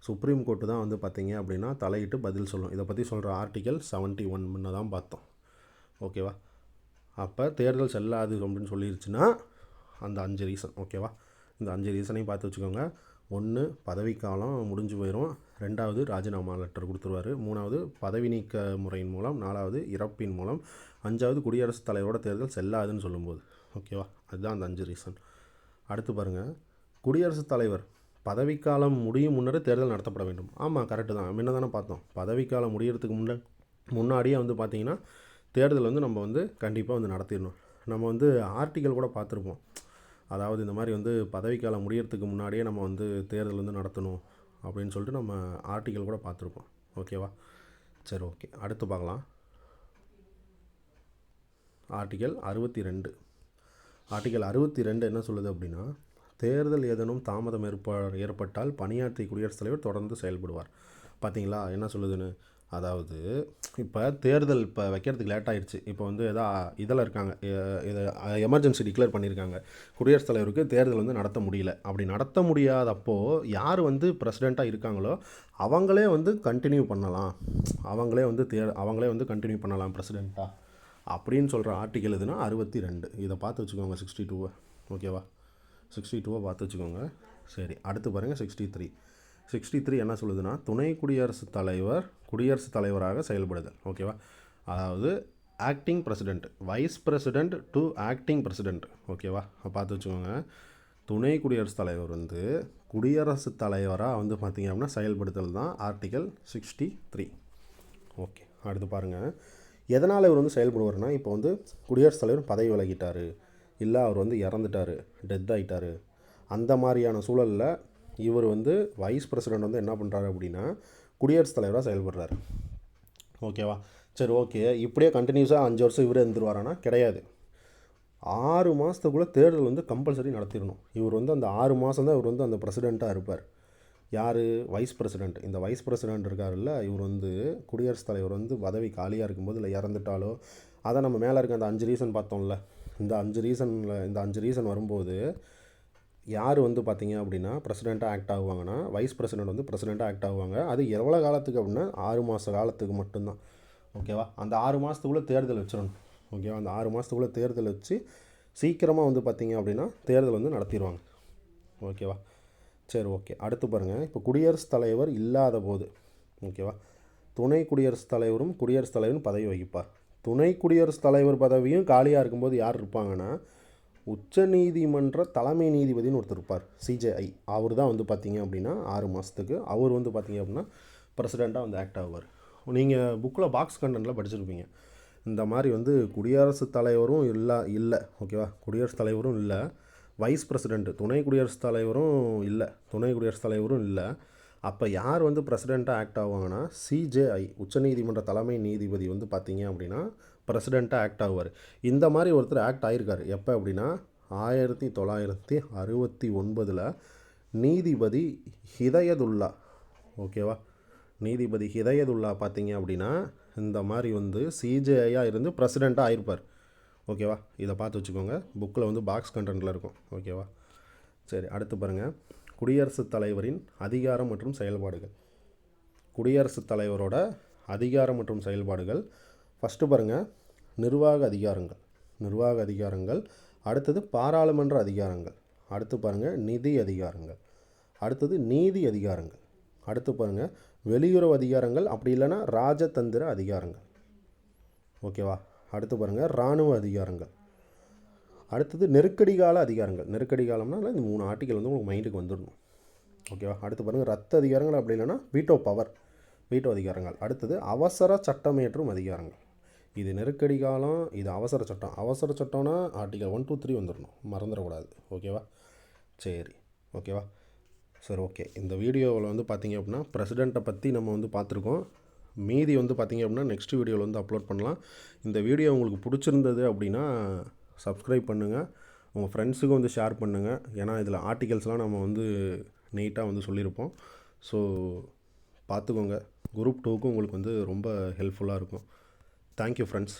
[SPEAKER 1] சுப்ரீம் கோர்ட்டு தான் வந்து பார்த்தீங்க அப்படின்னா தலையிட்டு பதில் சொல்லும். இதை பற்றி சொல்கிற ஆர்டிகல் 71 முன்ன தான் பார்த்தோம், ஓகேவா. அப்போ தேர்தல் செல்லாது அப்படின்னு சொல்லிருச்சுன்னா அந்த 5 ரீசன், ஓகேவா. இந்த 5 ரீசனையும் பார்த்து வச்சுக்கோங்க. 1 பதவிக்காலம் முடிஞ்சு போயிடும், 2வது ராஜினாமா லெட்டர் கொடுத்துருவார், 3வது பதவி நீக்க முறையின் மூலம், 4வது இறப்பின் மூலம், 5வது குடியரசுத் தலைவரோட தேர்தல் செல்லாதுன்னு சொல்லும்போது, ஓகேவா. அதுதான் அந்த 5 ரீசன். அடுத்து பாருங்கள், குடியரசுத் தலைவர் பதவிக்காலம் முடியும் முன்னரே தேர்தல் நடத்தப்பட வேண்டும். ஆமாம், கரெக்டு தான். முன்ன தானே பார்த்தோம். பதவிக்காலம் முடியறதுக்கு முன்னாடியே வந்து பார்த்திங்கன்னா தேர்தல் வந்து நம்ம வந்து கண்டிப்பாக வந்து நடத்திடணும். நம்ம வந்து ஆர்டிக்கல் கூட பார்த்துருப்போம். அதாவது இந்த மாதிரி வந்து பதவிக்காலம் முடியறதுக்கு முன்னாடியே நம்ம வந்து தேர்தல் வந்து நடத்தணும் அப்படின்னு சொல்லிட்டு நம்ம ஆர்டிக்கல் கூட பார்த்துருப்போம், ஓகேவா. சரி, ஓகே, அடுத்து பார்க்கலாம். ஆர்டிக்கல் 62. ஆர்டிக்கல் 62 என்ன சொல்லுது அப்படின்னா, தேர்தல் ஏதேனும் தாமதம் ஏற்பட்டால் பணியாற்றிய குடியரசுத் தலைவர் தொடர்ந்து செயல்படுவார். பார்த்தீங்களா என்ன சொல்லுதுன்னு? அதாவது இப்போ தேர்தல் இப்போ வைக்கிறதுக்கு லேட் ஆகிடுச்சு. இப்போ வந்து இதில் இருக்காங்க, இதை எமர்ஜென்சி டிக்ளேர் பண்ணியிருக்காங்க. குடியரசுத் தலைவருக்கு தேர்தல் வந்து நடத்த முடியல. அப்படி நடத்த முடியாதப்போ யார் வந்து பிரசிடெண்ட்டாக இருக்காங்களோ அவங்களே வந்து கண்டினியூ பண்ணலாம், அவங்களே வந்து கண்டினியூ பண்ணலாம் பிரசிடெண்ட்டாக அப்படின்னு சொல்கிற ஆர்டிக்கல் எதுனா 62. இதை பார்த்து வச்சுக்கோங்க, 62, ஓகேவா. 62 பார்த்து வச்சுக்கோங்க. சரி, அடுத்து பாருங்கள் 63 என்ன சொல்லுதுன்னா, துணை குடியரசுத் தலைவராக செயல்படுதல், ஓகேவா. அதாவது acting president, wise president to acting president, ஓகேவா. பார்த்து வச்சுக்கோங்க. துணை குடியரசுத் தலைவர் வந்து குடியரசுத் தலைவராக வந்து பார்த்திங்க அப்படின்னா செயல்படுத்தல் தான் ஆர்டிகல் 63, ஓகே. அடுத்து பாருங்கள், எதனால் இவர் வந்து செயல்படுவார்னா, இப்போ வந்து குடியரசுத் தலைவர் பதவி விலகிட்டார், இல்லை அவர் வந்து இறந்துட்டார், டெத் ஆகிட்டார், அந்த மாதிரியான சூழலில் இவர் வந்து வைஸ் பிரசிடெண்ட் வந்து என்ன பண்ணுறாரு அப்படின்னா குடியரசுத் தலைவராக செயல்படுறாரு, ஓகேவா. சரி, ஓகே, இப்படியே கண்டினியூஸாக 5 வருஷம் இவரே இருந்துருவாரானா? கிடையாது. 6 மாதத்துக்குள்ளே தேர்தல் வந்து கம்பல்சரி நடத்திடணும். இவர் வந்து அந்த 6 மாதம் தான் இவர் வந்து அந்த பிரசிடெண்ட்டாக இருப்பார். யார்? Wise president. இந்த வைஸ் பிரசிடெண்ட் இருக்காருல்ல, இவர் வந்து குடியரசுத் தலைவர் வந்து பதவி காலியாக இருக்கும்போது இல்லை இறந்துட்டாலோ, அதை நம்ம மேலே இருக்க அந்த 5 ரீசன் பார்த்தோம்ல, இந்த 5 ரீசன் வரும்போது யார் வந்து பார்த்திங்க அப்படின்னா பிரசிடெண்ட்டாக ஆக்ட் ஆகுவாங்கன்னா வைஸ் பிரசிடெண்ட் வந்து பிரசிடெண்ட்டாக ஆக்ட் ஆகுவாங்க. அது எவ்வளோ காலத்துக்கு அப்படின்னா 6 மாத காலத்துக்கு மட்டும்தான், ஓகேவா. அந்த 6 மாதத்துக்குள்ளே தேர்தல் வச்சிடணும், ஓகேவா. அந்த 6 மாதத்துக்குள்ளே தேர்தல் வச்சு சீக்கிரமாக வந்து பார்த்திங்க அப்படின்னா தேர்தல் வந்து நடத்திடுவாங்க, ஓகேவா. சரி, ஓகே, அடுத்து பாருங்கள். இப்போ குடியரசுத் தலைவர் இல்லாத போது, ஓகேவா, துணை குடியரசுத் தலைவரும் பதவி வகிப்பார். துணை குடியரசுத் தலைவர் பதவியும் காலியாக இருக்கும்போது யார் இருப்பாங்கன்னா உச்ச நீதிமன்ற தலைமை நீதிபதினு ஒருத்தர் இருப்பார், CJI. அவர் தான் வந்து பார்த்திங்க அப்படின்னா 6 மாதத்துக்கு அவர் வந்து பார்த்திங்க அப்படின்னா பிரசிடெண்ட்டாக வந்து ஆக்ட் ஆகுவார். நீங்கள் புக்கில் பாக்ஸ் கண்டென்ட்டில் படிச்சிருப்பீங்க. இந்த மாதிரி வந்து குடியரசுத் தலைவரும் இல்லை, ஓகேவா. குடியரசுத் தலைவரும் இல்லை, வைஸ் பிரசிடெண்ட் துணை குடியரசுத் தலைவரும் இல்லை. அப்போ யார் வந்து பிரசிடெண்ட்டாக ஆக்ட் ஆகுவாங்கன்னா CJI, உச்சநீதிமன்ற தலைமை நீதிபதி வந்து பார்த்திங்க அப்படின்னா பிரசிடெண்ட்டாக ஆக்ட் ஆகுவார். இந்த மாதிரி ஒருத்தர் ஆக்ட் ஆகியிருக்காரு. எப்போ அப்படின்னா 1969 நீதிபதி ஹிதயதுல்லா, ஓகேவா. நீதிபதி ஹிதயதுல்லா பார்த்திங்க அப்படின்னா இந்த மாதிரி வந்து CJIயாக இருந்து பிரசிடெண்ட்டாக ஆகிருப்பார், ஓகேவா. இதை பார்த்து வச்சுக்கோங்க, புக்கில் வந்து பாக்ஸ் கண்டென்ட்டில் இருக்கும், ஓகேவா. சரி, அடுத்து பாருங்கள், குடியரசுத் தலைவரின் அதிகாரம் மற்றும் செயல்பாடுகள். குடியரசுத் தலைவரோட அதிகாரம் மற்றும் செயல்பாடுகள். ஃபஸ்ட்டு பாருங்கள், நிர்வாக அதிகாரங்கள். அடுத்தது பாராளுமன்ற அதிகாரங்கள். அடுத்து பாருங்கள் நிதி அதிகாரங்கள். அடுத்தது நீதி அதிகாரங்கள். அடுத்து பாருங்கள் வெளியுறவு அதிகாரங்கள், அப்படி இல்லைன்னா ராஜதந்திர அதிகாரங்கள், ஓகேவா. அடுத்து பாருங்கள் இராணுவ அதிகாரங்கள். அடுத்தது நெருக்கடி கால அதிகாரங்கள். நெருக்கடி காலம்னா இந்த 3 ஆர்டிக்கல் வந்து உங்களுக்கு மைண்டுக்கு வந்துடணும், ஓகேவா. அடுத்து பாருங்கள் ரத்து அதிகாரங்கள், அப்படி இல்லைன்னா வீட்டோ அதிகாரங்கள். அடுத்தது அவசர சட்டமேற்றும் அதிகாரங்கள். இது நெருக்கடி காலம், இது அவசர சட்டம்னா ஆர்டிகல் 1, 2, 3 வந்துடணும், மறந்துடக்கூடாது, ஓகேவா. சரி, ஓகேவா. சரி, ஓகே. இந்த வீடியோவில் வந்து பார்த்திங்க அப்படின்னா பிரசிடெண்ட்டை பற்றி நம்ம வந்து பார்த்துருக்கோம். மீதி வந்து பார்த்திங்க அப்படின்னா நெக்ஸ்ட் வீடியோவில் வந்து அப்லோட் பண்ணலாம். இந்த வீடியோ உங்களுக்கு பிடிச்சிருந்தது அப்படின்னா சப்ஸ்கிரைப் பண்ணுங்கள். உங்கள் ஃப்ரெண்ட்ஸுக்கும் வந்து ஷேர் பண்ணுங்கள். ஏன்னா இதில் ஆர்டிகல்ஸ்லாம் நம்ம வந்து நீட்டாக வந்து சொல்லியிருப்போம். ஸோ பார்த்துக்கோங்க. குரூப் 2க்கும் உங்களுக்கு வந்து ரொம்ப ஹெல்ப்ஃபுல்லாக இருக்கும். Thank you friends.